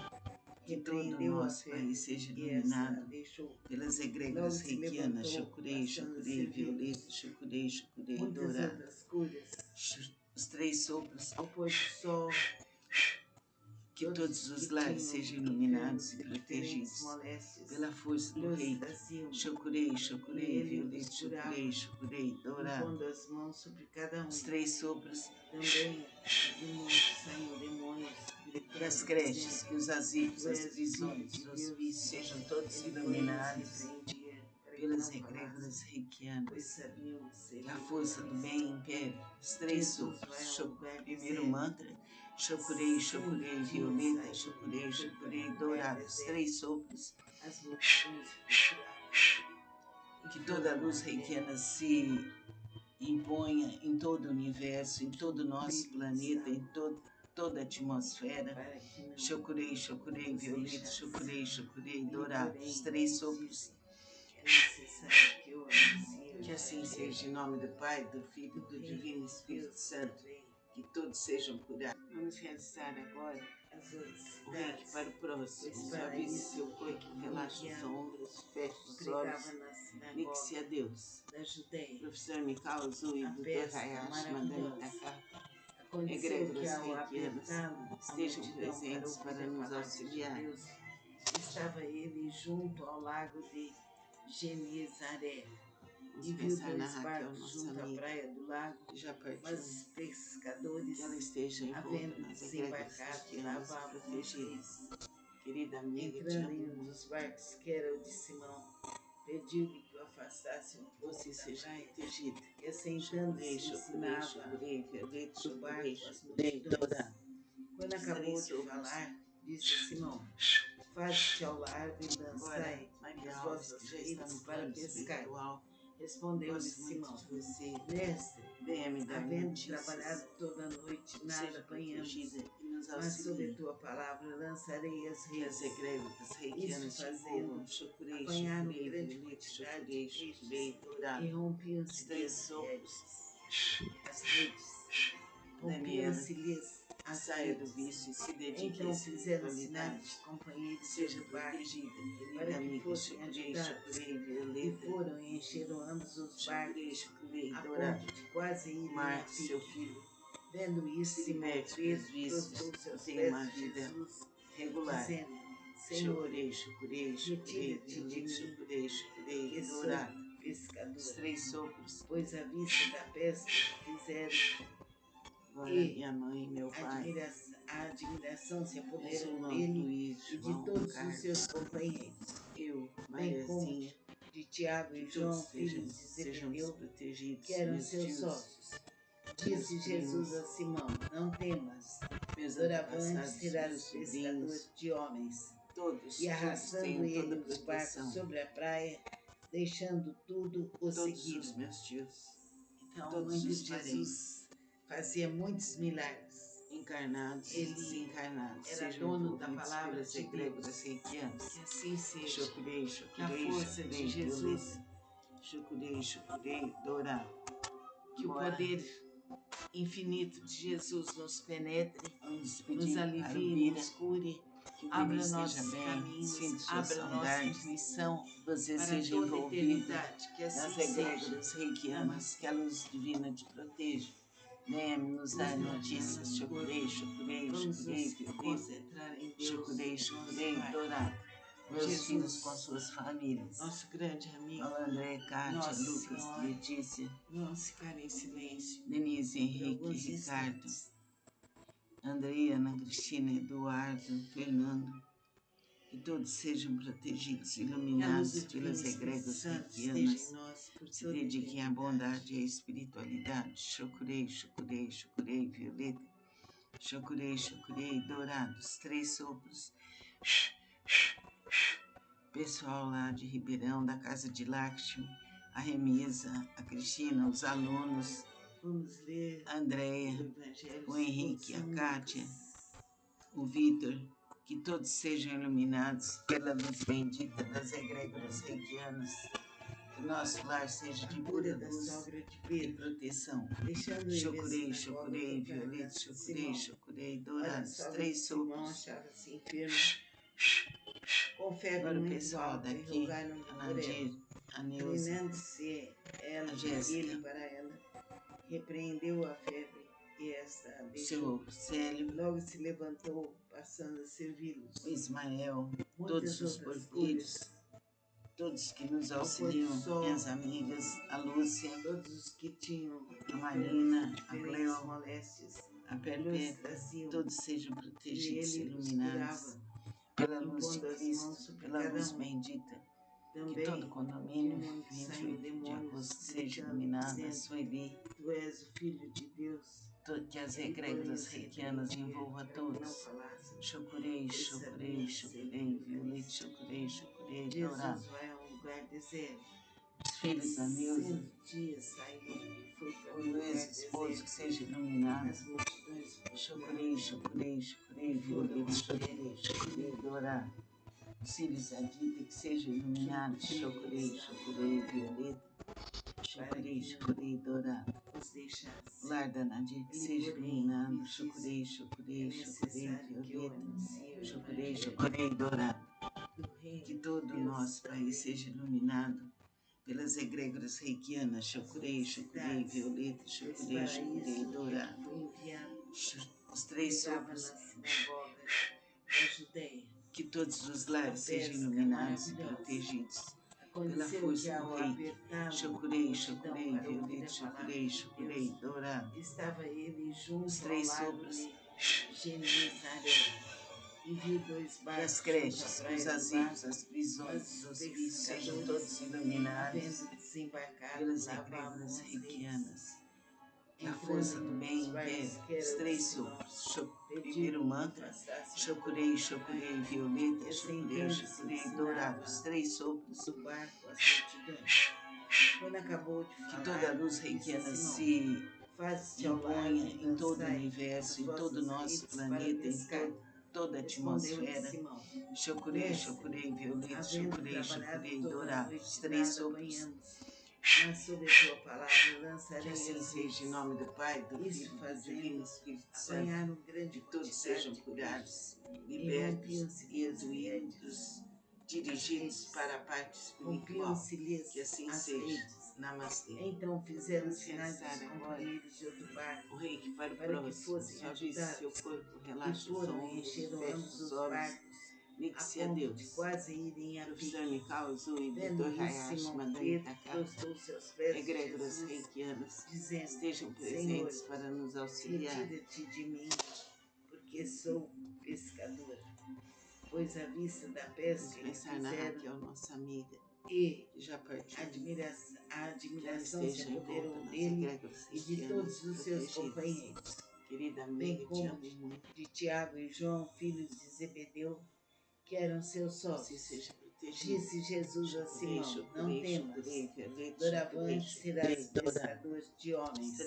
Que todo o repreendeu a nosso febre país seja e essa iluminado deixou. pelas Logo egrégoras se reikianas. levantou, Chocurei, passando a chocurei, servir violeta, chocurei, chocurei, muitas dourado. outras curas. Os três sopros. Ao pôr do sol, Que todos os que lares tinham sejam iluminados e diferentes protegidos moléstias, pela força do luz reiki. traziam, Chocurei, e chocurei, ele violeta, os curava, chocurei, chocurei, dourado. impondo as mãos sobre cada um. Os três sopros. Também de muitos saíam demônios, Das gritando, creches, dizendo: que os asilos, Tu as és prisões, filho de os Deus. vícios sejam todos Ele foi e os iluminados repreendia, para que pelas não egrégoras falassem, reikianas. pois sabiam ser Que a força do bem impere. Os três Jesus vai sopros. ao lugar Primeiro deserto. mantra. Chocurei, chocurei, Sim, violeta, sai chocurei, do chocurei, lugar dourado. Os deserto. três sopros. As multidões procuravam. Que toda a luz reikiana se imponha em todo o universo, em todo o nosso planeta, em toda a atmosfera. Chocurei, chocurei, violeta, chocurei, chocurei, dourado. Os três sopros. É necessário que eu anuncie o Que assim seja, em nome do Pai, do Filho e do Divino Espírito Santo. Que todos sejam curados. Vamos realizar agora as o reiki para o próximo. Suavize seu corpo, relaxe os ombros, feche os olhos. Ligue-se a Deus. Da Judéia. Professor Mikao Uzui, Dr. Hayashi, Madame Takata, egrégoras reikianas, estejam presentes para nos auxiliar. Estava ele junto ao lago de Genezaré e Vamos viu pensar na dois Raquel, barcos nossa junto à amiga, praia do lago, que já partiu. mas os pescadores, Que ela esteja envolta havendo nas egrégoras desembarcado, reikianas, lavavam os protegida. peixes. Querida amiga, te Entrando em um amo. dos barcos, que era o de Simão, pediu-lhe que o afastasse um pouco Você da seja praia, protegida. e assentando-se ensinava Chocurei, violeta, do barco chocurei, as chocurei, multidões. dourado. Quando acabou de falar, disse a Simão: Faze-te ao largo e Agora, lançai Maria as Alves, vossas que já está redes no para plano pescar. espiritual, Respondeu-lhe gosto muito Simão: de você. Mestre, Venha me dar havendo notícias. trabalhado toda a noite, nada Seja apanhamos, protegida e nos mas sob a auxilie. tua palavra lançarei as Que as redes. egrégoras reikianas Isso te fazendo, envolvam. Chocurei, apanharam chocurei, grande violeta, quantidade chocurei, de peixes chocurei, e dourado. rompiam-se-lhes Três as sopros. redes. As redes. Daniela, Rompiam-se-lhes as saia do redes. vício e se dedique Então à fizeram sinais espiritualidade. de companheiros Seja do barco protegida, para querida que amiga. fossem Chocurei, ajudados. chocurei, E violeta. foram e encheram ambos os Chocurei, barcos chocurei, a dourado. ponto de quase irem a Marcos, seu pique. filho, Vendo isso, se Simão liberte dos Pedro vícios prostrou-se e aos tenha uma pés de vida Jesus, regular. dizendo: Senhor, retira-te de mim, que sou pescador. Os 3 sopros. Pois à vista da pesca que fizeram, E minha mãe e meu pai. A admiração se apoderou dele e de todos os seus companheiros. Bem como de Tiago e João, filhos de Zebedeu, que eram seus sócios. Disse Jesus a Simão: não temas, doravante serás pescador de homens. E arrastando ele os barcos sobre a praia, deixando tudo, o seguiram. Os meus tios. Então, a mãe de Jesus fazia muitos milagres. Encarnados e desencarnados. Era dono da palavra pelas egrégoras reikianas. Que assim seja. Chocurei, Na força de Jesus. Chocurei, Dorá. Que o poder infinito de Jesus nos penetre, nos alivie, nos cure, abra nossos caminhos, abra nossa intuição você para seja toda a envolvido eternidade. Que assim nas seja. egrégoras reikianas, que a luz divina te proteja. Venha nos dar notícias. Chocurei, Vamos nos concentrar em Deus. Chocurei, Dorado. Meus filhos com suas famílias. Nosso grande amigo. André, Kátia, Nossa Lucas, Senhora. Letícia. Vamos ficar em silêncio. Denise, Henrique, Ricardo. André, Ana Cristina, Eduardo, Fernando. Que todos sejam protegidos, iluminados pelas egrégoras reikianas. Se dediquem à bondade e à espiritualidade. Chocurei, Violeta. Chocurei, Dourados. 3 sopros. Pessoal lá de Ribeirão, da Casa de Lakshmi, a Remisa, a Cristina, os alunos. Vamos ler a Andréia, o Henrique, a Kátia, o Vitor. Que todos sejam iluminados pela luz bendita das egrégoras reikianas. Que nosso lar seja de pura luz e proteção. Chocurei, Violeta, chocurei, Dourados. 3 sopros. Confere o pessoal daqui, a Nadir, a Neuza, inclinando-se ela, a Jéssica, ele para ela, repreendeu a febre e esta deixou. Seu Célio, logo se levantou, passando a servi-los. O Ismael, todos os porqueiros, todos que nos auxiliam, minhas amigas, a Lúcia, todos os que tinham a Marina, a Cleo, moléstias, a Perpétua, todos sejam protegidos e iluminados pela luz de Cristo, pela luz bendita. Que todo condomínio 28 de agosto seja iluminado, a Sueli. Tu és o Filho de Deus. Que as egrégoras reikianas envolvam a todos. Chocurei, Violeta, chocurei, Dourado. Jesus vai a um lugar deserto. Os filhos da Neuza, 100 dias saiu e foi para o Luiz, esposo, que seja iluminado. As multidões. Chocurei, Violeta, chocurei, Dourado. Os filhos da Dita, que sejam iluminados. Chocurei, Violeta. Chocurei, Dourado. O lar da Nadir, que seja iluminado. Chocurei, Violeta. Chocurei, Dourado. Que todo o nosso país seja iluminado pelas egrégoras reikianas. Chocurei, Violeta. Chocurei, Dourado. Os 3 sopros. Que todos os lares sejam iluminados e protegidos pela força do Rei. Chocurei, Violeta, chocurei, Dourado. Estava ele junto os 3 sopros. E viu 2 barcos. Que as creches, os asilos, as prisões, os hospícios sejam todos iluminados pelas egrégoras reikianas. Na força do bem império, os 3 sopros. Primeiro mantra, chocurei, Violeta, chocurei, Dourado. Os 3 sopros. Quando acabou de falar, que toda a luz reikiana se imponha em todo o universo, em todo o nosso planeta, em toda a atmosfera. Chocurei, Violeta, chocurei, Dourado. Os 3 sopros. Mas sobre a tua palavra lançarei. Que assim seja, em nome do Pai, do Filho, do Divino Espírito Santo. Que todos sejam curados, libertos e eduídos, dirigidos para a parte espiritual. Que assim seja. Namastê. Então fizeram os sinais dos companheiros de outro barco. O Rei que para o próximo, suavize seu corpo, relaxa os ombros, feche os olhos. a ponto de quase irem a pique. Vendo isso, Simão Pedro prostrou seus pés de Jesus, dizendo: estejam presentes para nos auxiliar. Retira-te de mim, porque sou pescador. Pois à vista da pesca que fizeram, que é a nossa amiga, e já partiu, a admiração se apoderou dele e de todos os seus companheiros, querida bem amiga, como de Tiago e João, filhos de Zebedeu, que eram seus sócios. Disse Jesus a Simão: não temas, doravante serás pescador de homens.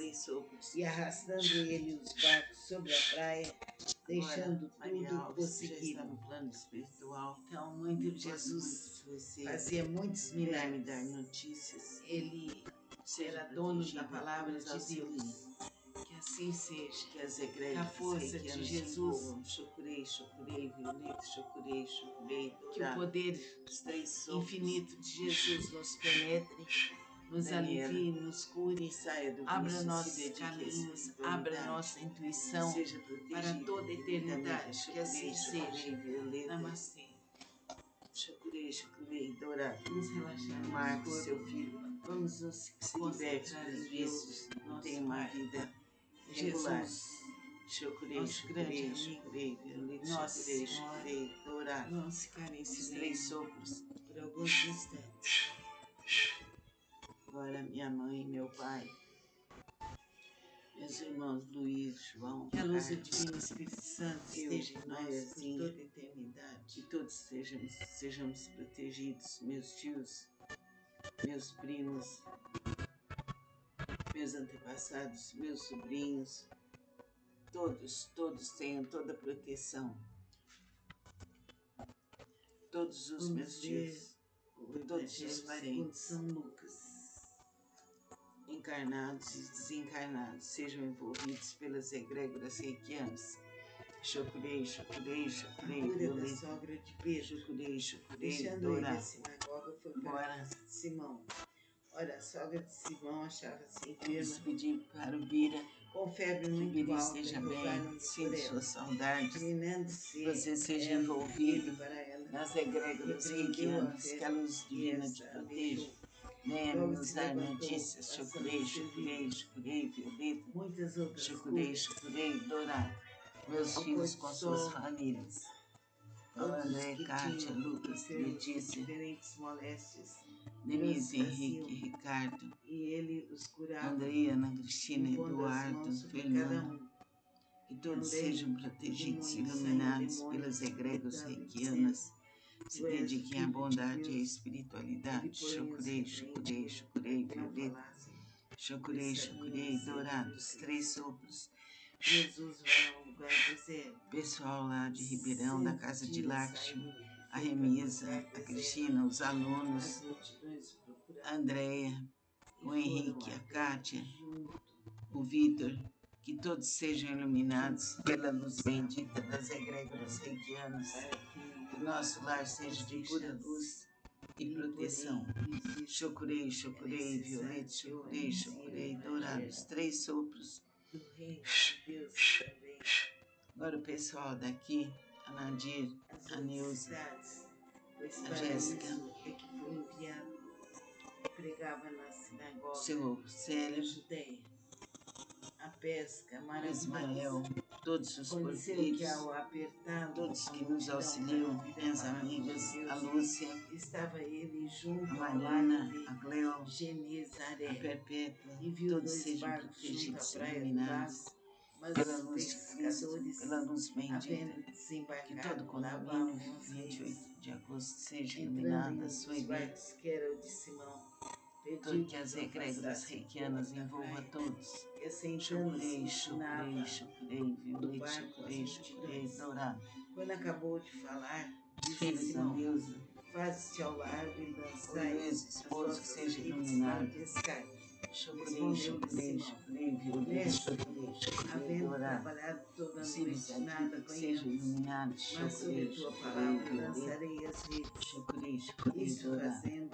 E arrastando ele os barcos sobre a praia, deixando tudo, prosseguiram. Então, muito Jesus fazia muitos milagres. Ele era dono da palavra de Deus. Que assim seja. Que a força de Jesus, que o poder infinito de Jesus nos penetre, nos alivie, nos cure, abra nossos caminhos, abra nossa intuição para toda a eternidade. Que assim seja. Namastê. Vamos relaxar. Marque seu filho. Vamos nos concentrar em Deus, nosso Pai. Jesus, nosso grande amigo, nosso Senhor. Vamos ficar em silêncio por alguns instantes. Agora minha mãe, meu pai, meus irmãos Luiz, João, que a luz do Divino Espírito Santo esteja em nós por assim, toda a eternidade. Que todos sejamos protegidos, meus tios, meus primos, meus antepassados, meus sobrinhos, todos tenham toda a proteção. Todos os meus tios, todos os parentes, São Lucas, encarnados e desencarnados, sejam envolvidos pelas egrégoras reikianas. Chocurei, da sogra de Pedro, deixando ele a sinagoga, foi para a casa de Simão. Ora, a sogra de Simão achava-se enferma, pedi para o Bira, com febre muito alta, esteja bem, sinto suas saudades, você seja envolvido nas egrégoras reikianas, que a luz divina te proteja. Venha nos dar notícias, chocurei, violeta, muitas outras chocurei, dourado, meus filhos com suas famílias. André, Kátia, Lucas, Letícia, diferentes moléstias, Denise, Henrique, Ricardo, e ele os curava, Andrea, Ana Cristina, Eduardo, Fernando, que todos sejam protegidos e iluminados pelas egrégoras reikianas, se dediquem à bondade e à espiritualidade. Chocurei, violeta, chocurei, dourados, três sopros. Jesus vai a um lugar deserto. Pessoal lá de Ribeirão, da casa de Lakshmi, a Remisa, a Cristina, os alunos, a Andréia, o Henrique, a Kátia, o Vitor, que todos sejam iluminados pela luz bendita das egrégoras reikianas, que o nosso lar seja de pura luz e proteção. Chocurei, violeta, chocurei, dourados, três sopros. Do reino de Deus também. Agora o pessoal daqui, a Nadir, a Neuza, a Jéssica, é que foi enviado, pregava na sinagoga, seu Célio, Judeia, a pesca maravilhosa, Ismael, todos os portugueses, todos que nos auxiliam, minhas amigas, a Lúcia, estava ele junto a Marina, a Cleo, a Perpétua, e viu todos sejam protegidos e iluminados pela luz de Cristo, pela luz bendita, que todo condomínio 28 de agosto seja iluminado, a sua igreja, que as egrégoras reikianas envolvam a todos. Chocurei, violeta, dourado. Quando acabou de falar, Filhos da Simão: Neuza, faze-te ao largo e lançai esposo que seja iluminado. Chocurei, violeta, havendo dourado. trabalhado toda a Filhos noite, da nada vida que seja apanhamos, iluminado. mas sobre a tua palavra lançarei as redes. Chocurei, Isso dourado. fazendo,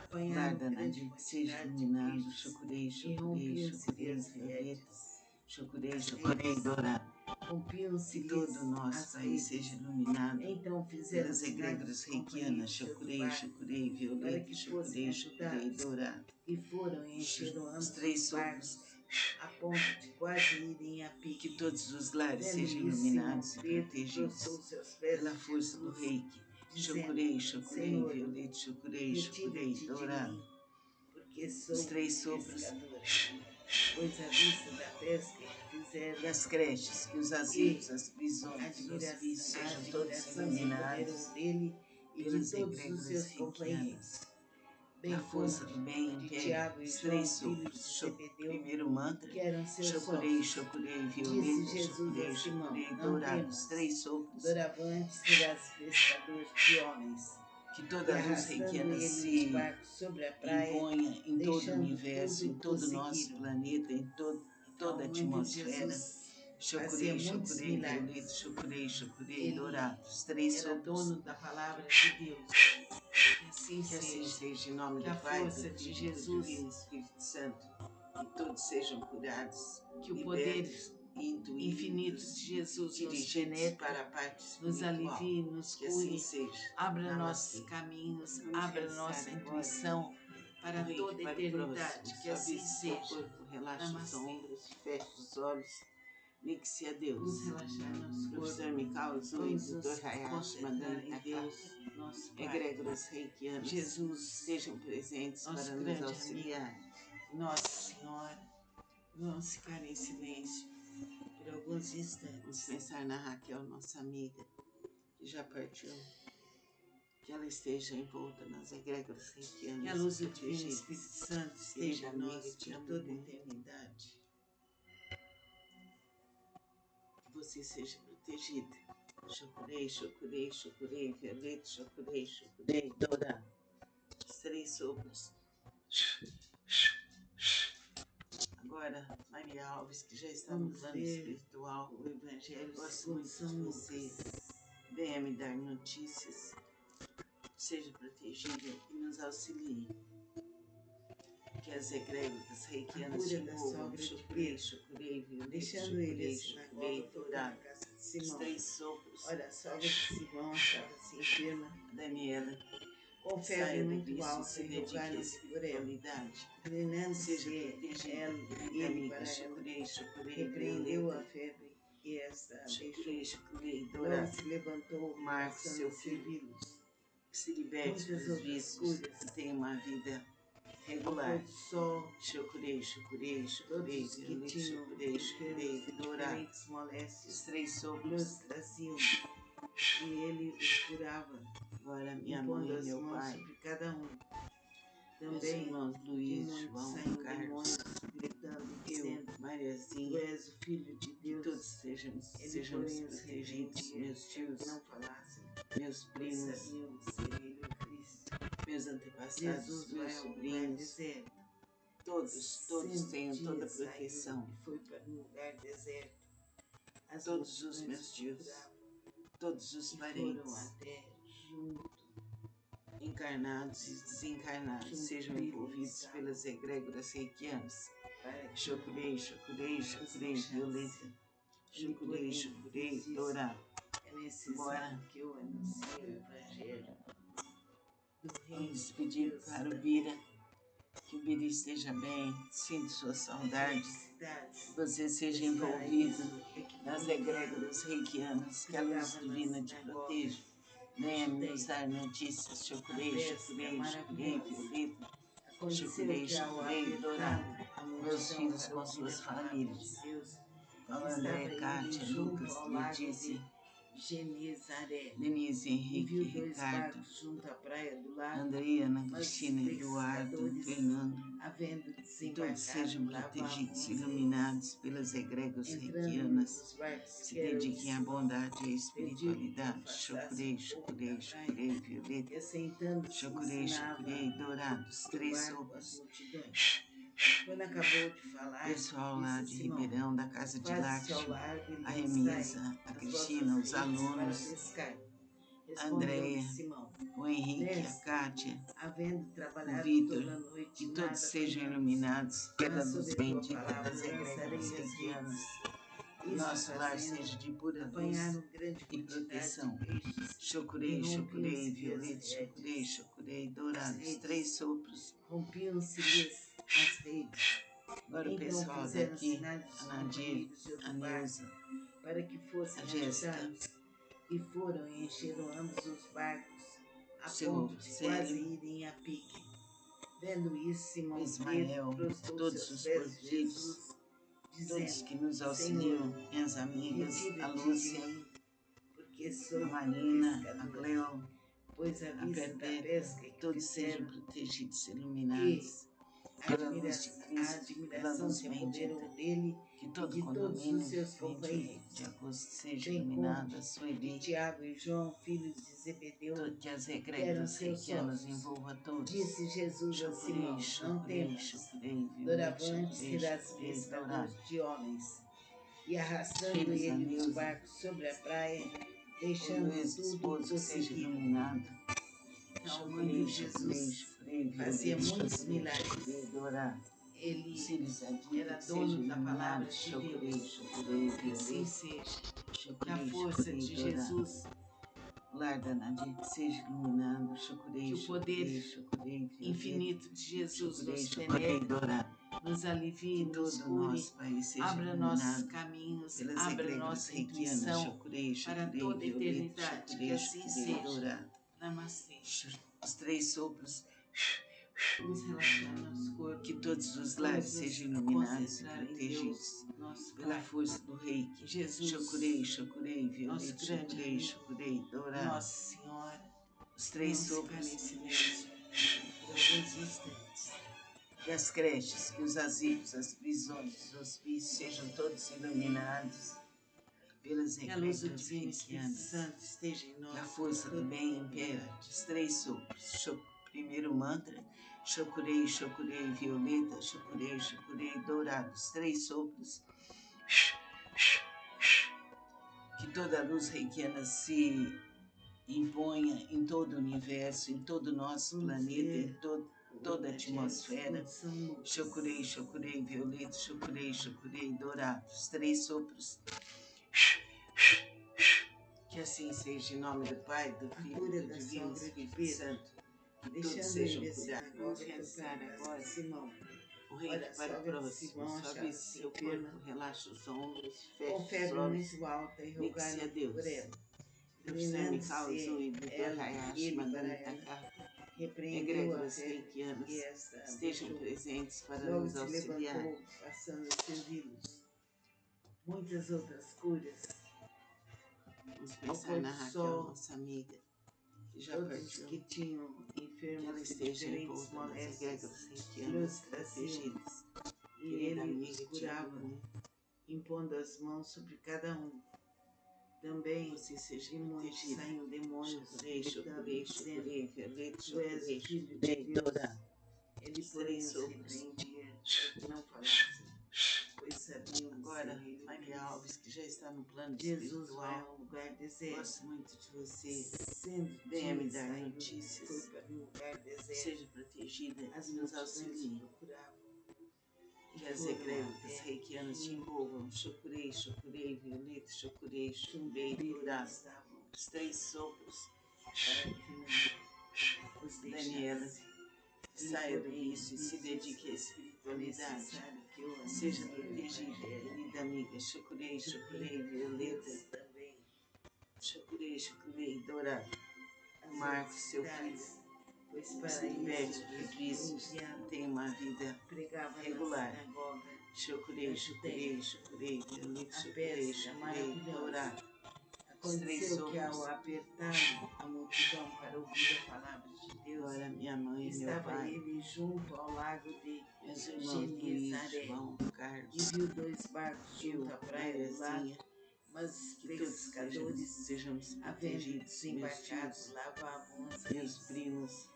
apanharam Guarda na grande vida que seja quantidade de iluminado. peixes, Chocurei, e rompiam-se as violeta. redes. Chocurei, dourado. Rompiam-se que todo o nosso as país redes. seja iluminado Então fizeram pelas egrégoras reikianas, Chocurei, Chocurei, Violeta, Chocurei, Chocurei, Dourado. E foram e encheram Os ambos três os sopros, barcos, a ponto de quase irem a pique. que todos os lares Vendo sejam isso, iluminados e Simão Pedro protegidos prostrou seus pés pela de força do Jesus, reiki. dizendo, Chocurei, Chocurei, Senhor, Violeta, Chocurei, Chocurei, retira-te de Dourado. mim, porque sou Os três sopros, pescadora. Pois à vista da pesca que fizeram, que as creches, que os asilos, as prisões, os hospícios sejam todos admiração se iluminados apoderou dele e de pelas todos os egrégoras seus reikianas. companheiros. Que Bem a força do bem de impere. Tiago e Os João, três filhos de sopros. Zebedeu, Primeiro mantra. que eram seus Chocurei, sócios. Chocurei, Disse Violeta, Jesus Chocurei, a Simão, Chocurei, não Dourado. temas, Os três sopros. doravante serás pescador de homens. Que E toda a luz arrastando reikiana ele se os barcos sobre a praia, imponha em todo o deixando universo, tudo, em todo o nosso prosseguiram. planeta, em toda a Ao atmosfera. Jesus Chocurei, fazia muitos Chocurei, Violeta, milagres. Chocurei, Chocurei, Ele Dourado. Os três era sopros. dono da palavra de Deus. Que assim Que assim seja. seja, em nome Que a do Pai, força do de Filho e do Jesus, Divino Espírito Santo, que todos sejam curados, que o poder libertos e intuídos, infinito de Jesus nos dirigidos penetre, para a parte nos espiritual. alivie, nos Que assim cure, seja. abra Namastê. nossos caminhos, Vamos abra realizar nossa agora intuição para o reiki toda a para o eternidade. próximo. Que assim Sobe seu seja. corpo, relaxa os Namastê. ombros, fecha os olhos, ligue-se a Deus. Vamos relaxar nosso corpo. Professor Mikao Zui, Vamos Dr. nos Hayashi, concentrar Madame em Deus, Takata, nosso Pai. egrégoras reikianas, Jesus, estejam presentes nosso para nos grande auxiliar. Nossa Senhora. Vamos ficar em silêncio por alguns Vamos instantes. pensar na Raquel, nossa amiga, que já partiu. Que ela esteja envolta nas egrégoras reikianas. Que a luz do Divino protegidas. Espírito Santo Querida esteja em amiga, nós te por amo toda a muito. eternidade. Que você seja protegida. Chocurei, Chocurei, Chocurei, Violeta, Chocurei, Chocurei, Dourado. Os três sopros. Agora, Maria Alves, que já está no Vamos plano ler espiritual, o Evangelho gosto segundo muito São de você. Lucas. Venha me dar notícias. Seja protegida e nos auxilie. Que as egrégoras reikianas te A cura da envolvam. sogra de Chocurei, Pedro. Chocurei, Violeta, Deixando ele Chocurei, assim na Chocurei, volta, foi na Dourado. casa de Os Simão. três sopros. Olha, a sogra de Simão estava-se enferma, Daniela, com saia febre do muito vício, alta, se e dedique à rogaram-lhe por ela. espiritualidade. Seja Inclinando-se protegida, ele querida para amiga. ela, Chocurei, Chocurei, repreendeu a Violeta. febre e esta a deixou. Chocurei, Chocurei, Logo Dourado. se levantou, Marcos, passando seu a filho. servi-los. Que se liberte Muitas dos outras vícios curas. e tenha uma vida Ao regular. pôr do sol, Chocurei, Chocurei, Chocurei, todos que Violeta, tinham Chocurei, Chocurei, enfermos de Dourado. diferentes Os moléstias, três sopros. nos traziam e ele os curava, Agora minha impondo mãe e as meu mãos pai. sobre cada um. Meus Também irmãos de Luiz, muitos João, saíam Carlos, demônios, gritando e dizendo: eu, Tu Mariazinha. és o Filho de Que todos Deus. sejamos Ele, porém, os protegidos, repreendia, meus tios, que não falassem, meus pois primos, sabiam ser ele o Cristo. meus antepassados, Jesus vai meus ao lugar sobrinhos, deserto. todos 100 tenham toda a dias saiu proteção. E foi para um lugar deserto. As Todos os multidões meus tios, procuravam todos os e foram parentes, até junto encarnados e desencarnados, de um sejam brilho envolvidos bizarro, pelas egrégoras reikianas. para que Chocurei, Chocurei, Chocurei, Violeta. Chocurei, Chocurei, Dourado. é necessário Bora. que eu anuncie o Evangelho do Reino Vamos de pedir Deus para o da Bira, que o Bira esteja bem, sinta suas saudades, felicidade. que você seja Esse envolvido paraíso é que nas ninguém egrégoras reikianas, que a luz pregava divina nas te sinagogas proteja. da Venha Judeia. nos dar notícias. Chocurei, A pesca Chocurei, Chocurei, maravilhosa. Violeta. Aconteceu Chocurei, que ao Chocurei, haver Dourado. tanto a Meus multidão filhos para com ouvir suas a palavra famílias. de Deus, Com estava André, ele Kátia, junto Lucas, ao lago Letícia, de Genezaré. Denise, E Henrique, viu dois Ricardo, barcos junto à praia do lago, Andrei, Ana mas Cristina, Eduardo, pescadores, Fernando. havendo Que todos desembarcado, sejam lavavam protegidos, as redes. iluminados pelas egrégoras Entrando reikianas. nos barcos Se que eram de dediquem à Simão, bondade e à pediu que espiritualidade. afastasse Chocurei, um pouco Chocurei, da praia, Chocurei, Violeta. e assentando-se Chocurei, ensinava Chocurei, Dourado. Os do três barco as sopros. multidões. Quando acabou de falar, Pessoal lá disse de Simão: Ribeirão, da Casa de Faze-se ao Lakshmi, largo e a lançai Remisa, a as Cristina, vossas os redes para alunos, pescar. a Respondeu-lhe Andréia, Simão: o Henrique, a Mestre, Kátia, havendo o trabalhado Vitor, toda a noite, que nada todos sejam apanhamos, iluminados pela mas luz sobre tua bendita palavra das lançarei egrégoras as reikianas. redes. nosso lar seja de pura luz apanharam grande e quantidade proteção. de peixes Chocurei, e chocurei, rompiam-se-lhe violeta, as chocurei, redes. chocurei, dourados, 3 sopros. Rompiam-se-lhes as redes. Agora o Então pessoal fizeram daqui, sinais a dos Nadir, companheiros de a outro barco Neuza, para que fossem a Jéssica, ajudados, e foram e encheram ambos os barcos, a seu ponto de quase Célio, irem a pique. Vendo isso, Simão Ismael, Pedro prostrou-se todos aos os pés de porteiros, Jesus, todos dizendo: que nos Senhor, auxiliam, minhas amigas, a retira-te de Lúcia, mim, porque a sou Marina, a pescador. Cleo, Pois à a vista da Perpétua, pesca que todos sejam fizeram protegidos, e iluminados pela luz de a Cristo, pela admiração luz se bendita. apoderou dele Que e todo de todos os condomínio seus 28 companheiros, de agosto seja bem como iluminado, a sua de Tiago e João, filhos de Zebedeu, que as que eram egrégoras seus reikianas sócios. envolva todos. Disse Jesus a Simão: Não Chocurei, temas, chocurei, doravante chocurei, serás chocurei, pescador dourado. de homens. E arrastando Filhos da ele os Neuza, barcos sobre a praia, o deixando meu tudo, ex-esposo que seja prosseguiram. iluminado. A mãe de Jesus fazia muitos milagres. Dourado. Ele Os filhos da Diva era que sejam dono da palavra iluminados. de Chocurei, Deus. chocurei, Que assim violeta. seja. Que a Chocurei, força chocurei, de dourado. Jesus, O lar da Nadir que seja iluminado. Chocurei, que o poder chocurei, chocurei, violeta. infinito de Jesus Chocurei, nos chocurei, penetre, dourado. nos alivie, Que nos todo o cure, nosso país seja abra nossos iluminado caminhos, pelas abra egrégoras nossa reikianas. intuição Chocurei, para chocurei, toda a violeta. eternidade. Que Chocurei, assim chocurei, seja. dourado. Namastê. Os 3 sopros. Vamos relaxar nosso corpo. Que todos os lares sejam iluminados e protegidos pela força do reiki. Jesus, Chocurei, chocurei, violeta, nosso grande chocurei, amigo, chocurei, dourado. Nossa Senhora. Os 3 Vamos ficar em sopros. silêncio por alguns instantes. Que as creches, que os asilos, as prisões, os hospícios sejam todos iluminados pelas Que a luz do egrégoras Divino Espírito reikianas. Santo esteja em nós. Que a força do bem impera. Os 3 sopros. Primeiro mantra. Chocurei, chocurei, violeta, chocurei, chocurei, dourado. Os 3 sopros. Que toda a luz reikiana se imponha em todo o universo, em todo o nosso planeta, em toda a atmosfera. Chocurei, chocurei, violeta, chocurei, chocurei, dourado. Os 3 sopros. Que assim seja, em nome do Pai, do Filho e do Divino Espírito Santo. Que todos sejam curados. Vamos rezar agora, Simão. o reiki para o próximo. Suavize seu corpo, relaxa os ombros, feche Com os febre olhos. muito alta e Ligue-se a rogai Deus. por ela. Professor Mikao Zui, Buda ela, Hayashi, ele para Madame ela. Takata, Repreendeu a egrégoras febre reikianas, e esta estejam deixou. presentes para Logo nos se auxiliar. levantou, passando a servi-los. Muitas outras curas. Vamos Ao pensar pôr na do Raquel, sol, nossa amiga, que já todos partiu. que tinham Que ela enfermos de esteja diferentes envolta nas moléstias egrégoras reikianas, lhes traziam, protegidas. e Querida ele amiga, os te curava, amo. impondo as mãos sobre cada um. Também Você seja de muitos protegida. saíam demônios, Chocurei, chocurei, dizendo: chocurei, violeta, Tu és chocurei, o Filho de chocurei, Deus. dourado. Ele, Os porém, 3 os sopros. repreendia para que não falassem, pois sabiam Agora, ser ele Maria Cristo. Alves, que já está no plano Jesus vai a espiritual. um lugar deserto. Gosto muito de você. Sendo Venha me dia, dar saiu, notícias. foi para um lugar deserto. Seja protegida As e nos multidões auxilie. procuravam. Que as egrégoras reikianas te envolvam. Chocurei, chocurei, violeta, chocurei, chocurei, dourado. Os 3 sopros. Daniela, saia do vício e se dedique à espiritualidade. Seja protegida, querida amiga. Chocurei, chocurei, violeta. Chocurei, chocurei, dourado. Marcos, seu filho, se liberte dos vícios e tenha uma vida regular. Chocurei, chocurei, chocurei, violeta, chocurei, chocurei, dourado. Aconteceu que ao apertar a multidão para ouvir a palavra de Deus, Agora minha mãe e meu estava pai, ele junto ao lago de meus irmãos Luiz, Genezaré, João, e Carlos, viu 2 barcos eu, junto à praia do lago, Mariazinha, mas os que todos pescadores, sejamos havendo protegidos, meus desembarcado, tios, lavavam as meus redes. primos,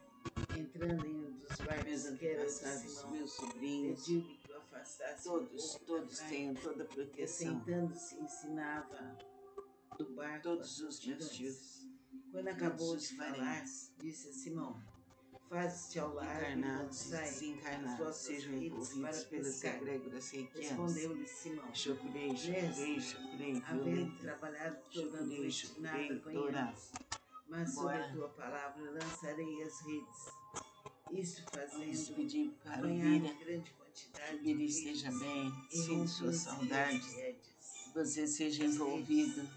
Entrando em um dos meus barcos, que era o de antepassados, Simão, meus sobrinhos, pediu-lhe que o afastasse todos da praia, tenham toda a e proteção, sentando-se ensinava do barco todos as os meus multidões. tios, Quando todos acabou os de falar, parentes. disse a Simão: Faze-te ao largo e encarnados e lançai as desencarnados vossas sejam redes envolvidos para pelas pescar. egrégoras reikianas. Respondeu-lhe Simão: Chocurei, Mestre, havendo violeta. trabalhado toda a noite, nada Chocurei, apanhamos, dourado. mas sobre a Bora. tua palavra lançarei as redes. Isto Vamos fazendo, pedir para o apanharam Bira, grande que quantidade o Bira de esteja peixes bem, e sinta suas rompiam-se saudades, as rédeas. que você seja As envolvido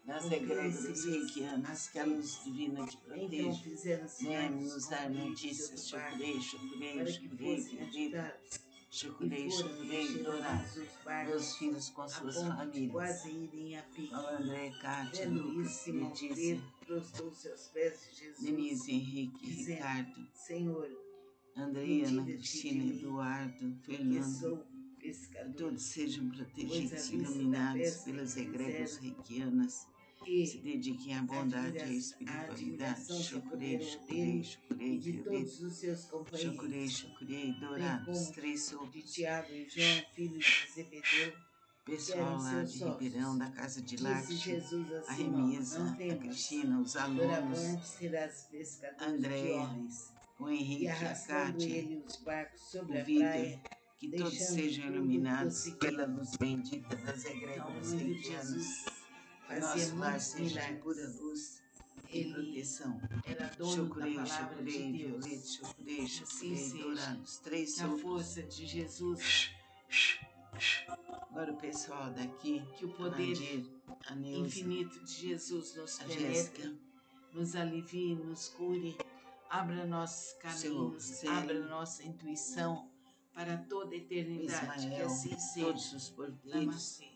nas egrégoras rompiam-se-lhes reikianas, as que a luz redes. divina te Então proteja. fizeram sinais Venha dos nos dar companheiros de notícias, outro barco chocurei, para que fossem violeta. ajudados. E Chocurei, foram e encheram dourado. eles os Meus barcos filhos com a suas ponto de famílias. quase irem a pique. Fala André, Kátia, Vendo isso, Lucas, Simão Letícia, Pedro prostrou-se aos pés de Jesus, Denise, Henrique, dizendo: Ricardo, Senhor, Andrei, Ana retira-te Cristina, de mim, Eduardo, que Fernando, sou que pescador. todos sejam Pois à protegidos e vista da iluminados festa pelas que egrégoras fizeram reikianas, se e dediquem à a bondade e à admiração espiritualidade. se Chocurei, apoderou dele e de violeta. todos os seus companheiros, Chocurei, bem dourados, como três de sopros. Tiago e João, filhos de Zebedeu, que Pessoal eram lá seus de sócios. Ribeirão, da casa de Disse Laxe, Jesus a a Simão: Remisa, Não a temas, Cristina, os alunos, doravante serás a pescador de Andréia, homens. o E Henrique, a arrastando Kátia, ele os barcos sobre o a Vitor, praia, que todos deixando sejam tudo, iluminados prosseguiram. pela luz bendita das Então, egrégoras muito reikianas. Jesus Que fazia nosso lar muitos seja de milagres. pura luz e Ele proteção. era dono da palavra de Violeta, Deus. chocurei, Assim seja, dourados, três que a sopros. força de Jesus, Agora o pessoal daqui, que o a poder Nadir, a Neuza, infinito de Jesus nos a penetre, Jéssica, nos alivie, nos cure, abra nossos caminhos, Célio, abra nossa intuição para toda a o eternidade. Que Ismael, assim todos seja. os porteiros, Namastê.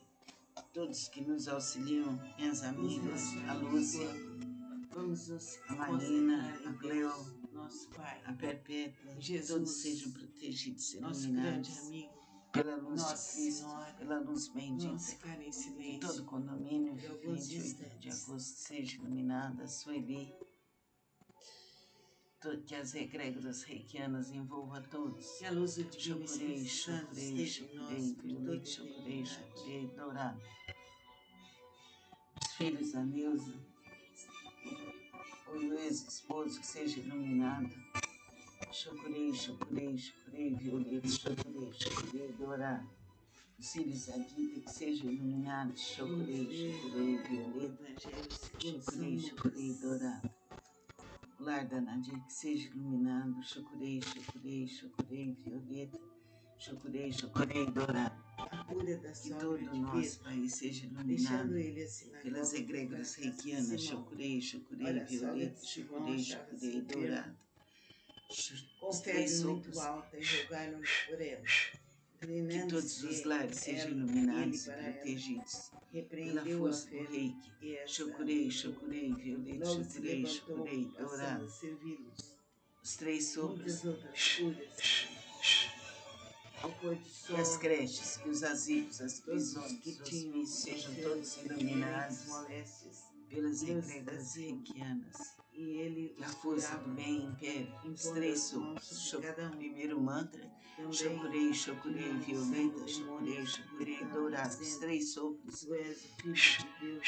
todos que nos auxiliam, minhas Nos amigas, a relacionamos Lúcia, Vamos nos a Marina, concentrar a em Cleo, Deus, nosso Pai, a Perpétua, Jesus, todos sejam protegidos e nosso iluminados grande amigo, pela luz Nossa de Cristo, Senhora. pela luz Vamos bendita. ficar em Que silêncio todo condomínio por alguns 28 de instantes. agosto seja iluminado, a Sueli, que as egrégoras reikianas envolvam a todos. Que a luz do Divino Espírito Santo esteja em nós por toda a chocurei, eternidade. dourado. Os filhos da Neuza, o Luiz, esposo, que seja iluminado. Chocurei, violeta, chocurei, dourado. Os filhos da Dita, que sejam iluminados. Chocurei, violeta, chocurei, dourado. O lar da Nadir, que seja iluminado. Chocurei, violeta, chocurei, dourado. A cura da Que sogra todo de o nosso Pedro, país seja deixando iluminado ele assinar pelas egrégoras reikianas. Chocurei, Olha, a sogra violeta, de Simão achava-se chocurei, enferma, dourado. com Os febre três muito sopros. alta, e rogaram-lhe por ela. Que Inclinando-se todos os lares sejam ele iluminados e para ela, protegidos pela repreendeu a força do febre reiki. e esta Chocurei, violeta, logo se levantou, chocurei, passando dourado. a servi-los. Os três sopros. Muitas outras curas. Ao pôr do sol, Que as creches, que os asilos, as todos prisões, os que os tinham hospícios sejam todos iluminados moléstias, pelas Deus egrégoras fazia, reikianas. e ele Que a os força curava, do bem impere. Os impondo três as mãos sopros. sobre cada um. Primeiro mantra. Também Chocurei, não violeta, saindo chocurei, demônios, dourado. Os dizendo, três sopros. Tu és o Filho de Deus.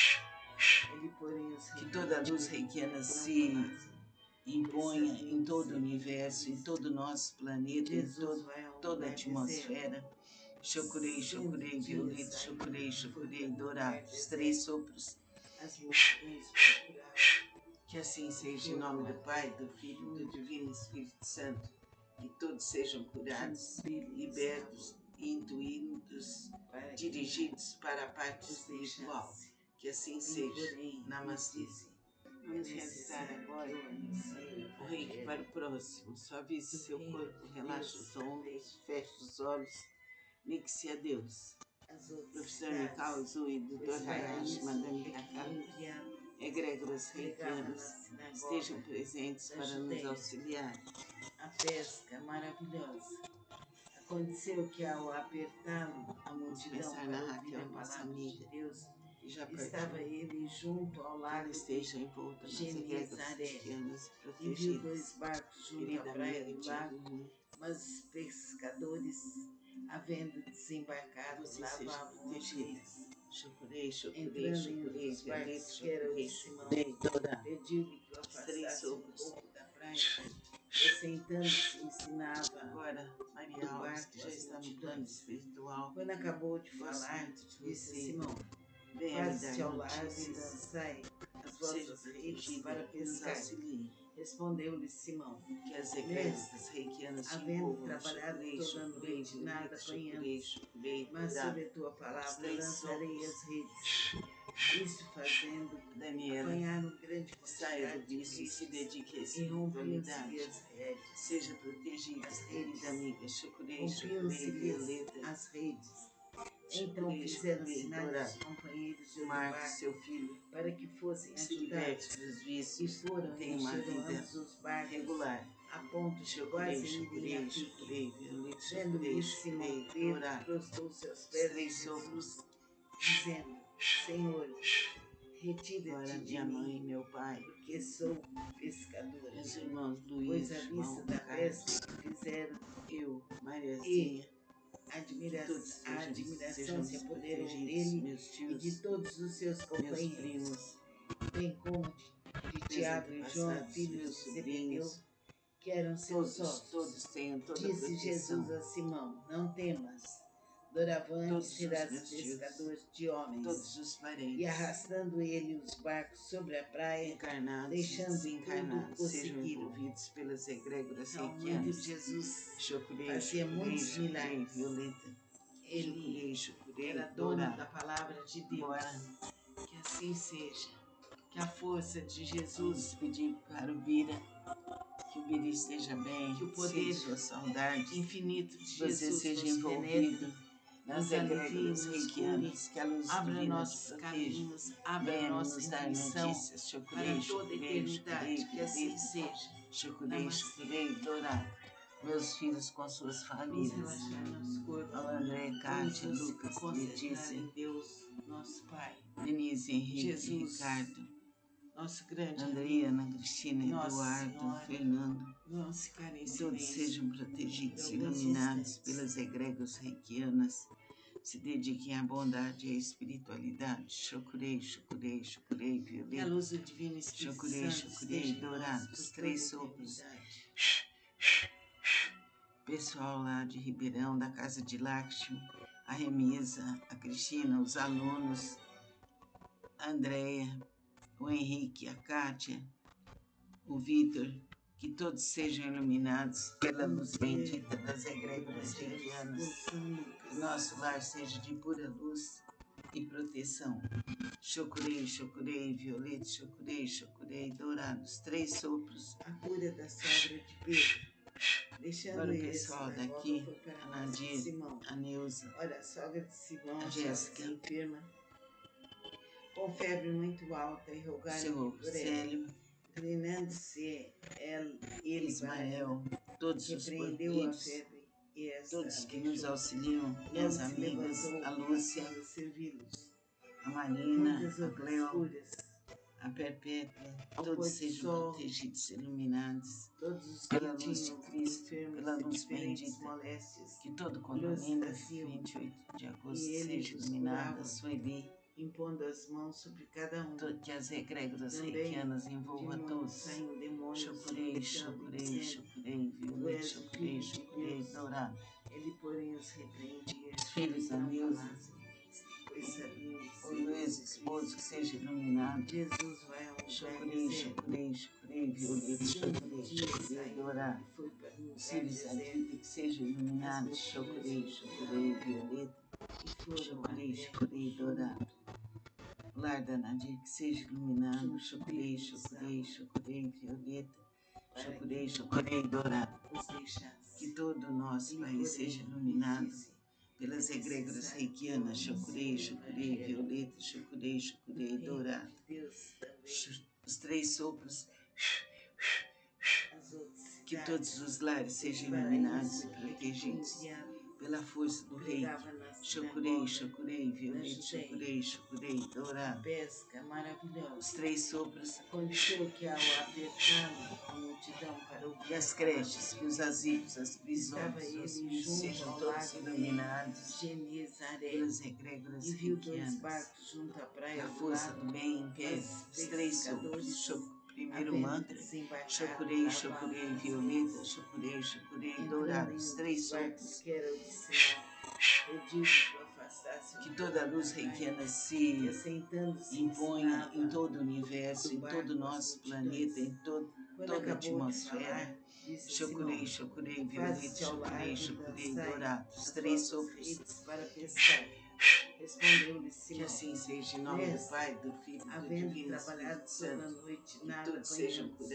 Ele, porém, os Que toda a luz reikiana não se falassem. imponha em todo o universo, em todo o nosso planeta, em Jesus vai a um toda a lugar atmosfera. Chocurei, violeta, chocurei, dourado. Os três sopros. as multidões procuraram. Que assim seja em nome do Pai, do Filho e do Divino Espírito Santo. Que todos sejam curados, libertos, intuídos, dirigidos para a parte espiritual. Que assim seja. Namastê. Vamos realizar agora o reiki para o próximo. Suavize seu corpo, relaxe os ombros, feche os olhos, ligue-se a Deus. Professor Mikao Zui, Dr. Hayashi, Madame Kaká, egrégoras reikianas, estejam presentes para nos auxiliar. A pesca maravilhosa. Aconteceu que ao apertá-lo, a multidão Pensar para na ouvir Raquel, a nossa palavra de amiga, Deus, que já estava partiu. ele junto ao Que lago ela esteja envolta nas egrégoras Genezaré, reikianas e viu protegidas. dois barcos junto à Querida praia amiga, do te lago, amo muito. mas os pescadores, havendo desembarcado, Você seja lavavam as protegida. redes. Chocurei, Entrando em um dos violeta, barcos que era o de Simão, dourado. pediu-lhe que o Os três afastasse um sopros. pouco da praia, e sentando-se ensinava Agora, Maria Alves, que já está no plano espiritual, quando acabou de falar, disse a Simão: faze-se ao lado e lançai as vossas redes para pescar. Respondeu-lhe Simão: que as egrégias reikianas te havendo trabalhado toda a noite, nada apanhamos, mas sobre a tua palavra lançarei as redes. Isto fazendo, apanharam grande quantidade de peixes se dedique a e rompiam-se-lhe as redes. Seja protegida, querida amiga. Rompiam-se-lhes as redes. Então fizeram sinais aos companheiros de barco seu filho, para que fossem ajudados e foram e encheram ambos os barcos regular, a ponto de quase irem a pique. Vendo isso, Simão Pedro prostrou-se aos pés de Jesus, dizendo: Senhor, retira-te de mim, meu pai, porque sou pescador. Meus irmãos Luiz, pois à vista da pesca que fizeram, eu, Mariazinha, a admiração se apoderou dele e de todos os seus companheiros, bem como de Tiago e João, filhos de Zebedeu, que eram seus sócios. Disse Jesus a Simão: não temas, doravante serás pescador de homens. E arrastando ele os barcos sobre a praia, deixando tudo, o seguiram. Pelas egrégoras reikianas, Jesus fazia muitos milagres. Ele era dono da palavra de Deus. Que assim seja. Que a força de Jesus pedir para o Bira, que o Bira esteja bem, que o poder sua saudade infinito de Jesus seja envolvido nas egrégoras reikianas, que a luz abra nossos caminhos, abra nossa intuição para toda a eternidade. Que assim seja. Chucurei, dourado. Meus filhos com suas famílias. Vamos relaxar nosso corpo. André, Cátia, Lucas, Letícia, em Deus, nosso Pai. Denise, Henrique, Jesus, Ricardo, nosso grande Adriana, Cristina, Eduardo, Senhora, Fernando. Vamos ficar em que todos silêncio, sejam protegidos e iluminados pelas egrégoras reikianas. Se dediquem à bondade e à espiritualidade. Chocurei, violeta. Que a luz do Divino Espírito Chocurei, dourados, 3 sopros. Pessoal lá de Ribeirão, da Casa de Lakshmi, a Remisa, a Cristina, os alunos, a Andréia, o Henrique, a Kátia, o Vitor, que todos sejam iluminados pela luz bendita das egrégoras reikianas. Que nosso lar seja de pura luz e proteção. Chocurei, violeta, chocurei, dourados, 3 sopros. A cura da sogra de Pedro. Agora o pessoal daqui, a Nadir, a Neuza, olha, a sogra de Simão, a Jéssica, enferma, com febre muito alta, e rogaram por ela. Inclinando-se ele Ismael, todos os repreendeu a febre e todos que nos auxiliam, minhas amigas, a Lúcia, a Marina, a Cleo, a Perpétua, todos sejam protegidos, iluminados pela luz de Cristo, pela luz bendita, que todo condomínio 28 de agosto seja iluminado, Sueli, impondo as mãos sobre cada um, que as egrégoras reikianas envolvam todos. Chocurei, violeta, chocurei, dourado. Ele, porém, os repreendia. Os filhos da Neuza, o Luiz, esposo, que seja iluminado. Jesus vai ao chocurei, violeta, chocurei, dourado. Os filhos da Dita, que seja iluminado. Chocurei, violeta, chocurei, dourado. O lar da Nadir, que seja iluminado. Chocurei, violeta, chocurei, dourado. Que todo o nosso país seja iluminado pelas egrégoras reikianas. Chocurei, violeta, chocurei, dourado. Os 3 sopros. Que todos os lares sejam iluminados e protegidos pela força do rei. Chocurei, violeta, chocurei, dourado. Pesca maravilhosa. Os 3 sopros. Aconteceu que ao apertá-lo, a multidão parou. E as creches, que os asilos, as prisões, os hospícios sejam todos iluminados pelas egrégoras reikianas. Barcos junto à praia a força do bem impede. Os 3 sopros. Primeiro mantra, chocurei, chocurei, violeta, chocurei, chocurei, dourados, 3 sopros. Que toda a luz reikiana se imponha em todo o universo, em todo o nosso planeta, em toda a atmosfera. Chocurei, chocurei, violeta, chocurei, chocurei, dourados, 3 sopros. Que assim seja, em nome do Pai, do Filho e do Divino Espírito Santo, que todos sejam curados.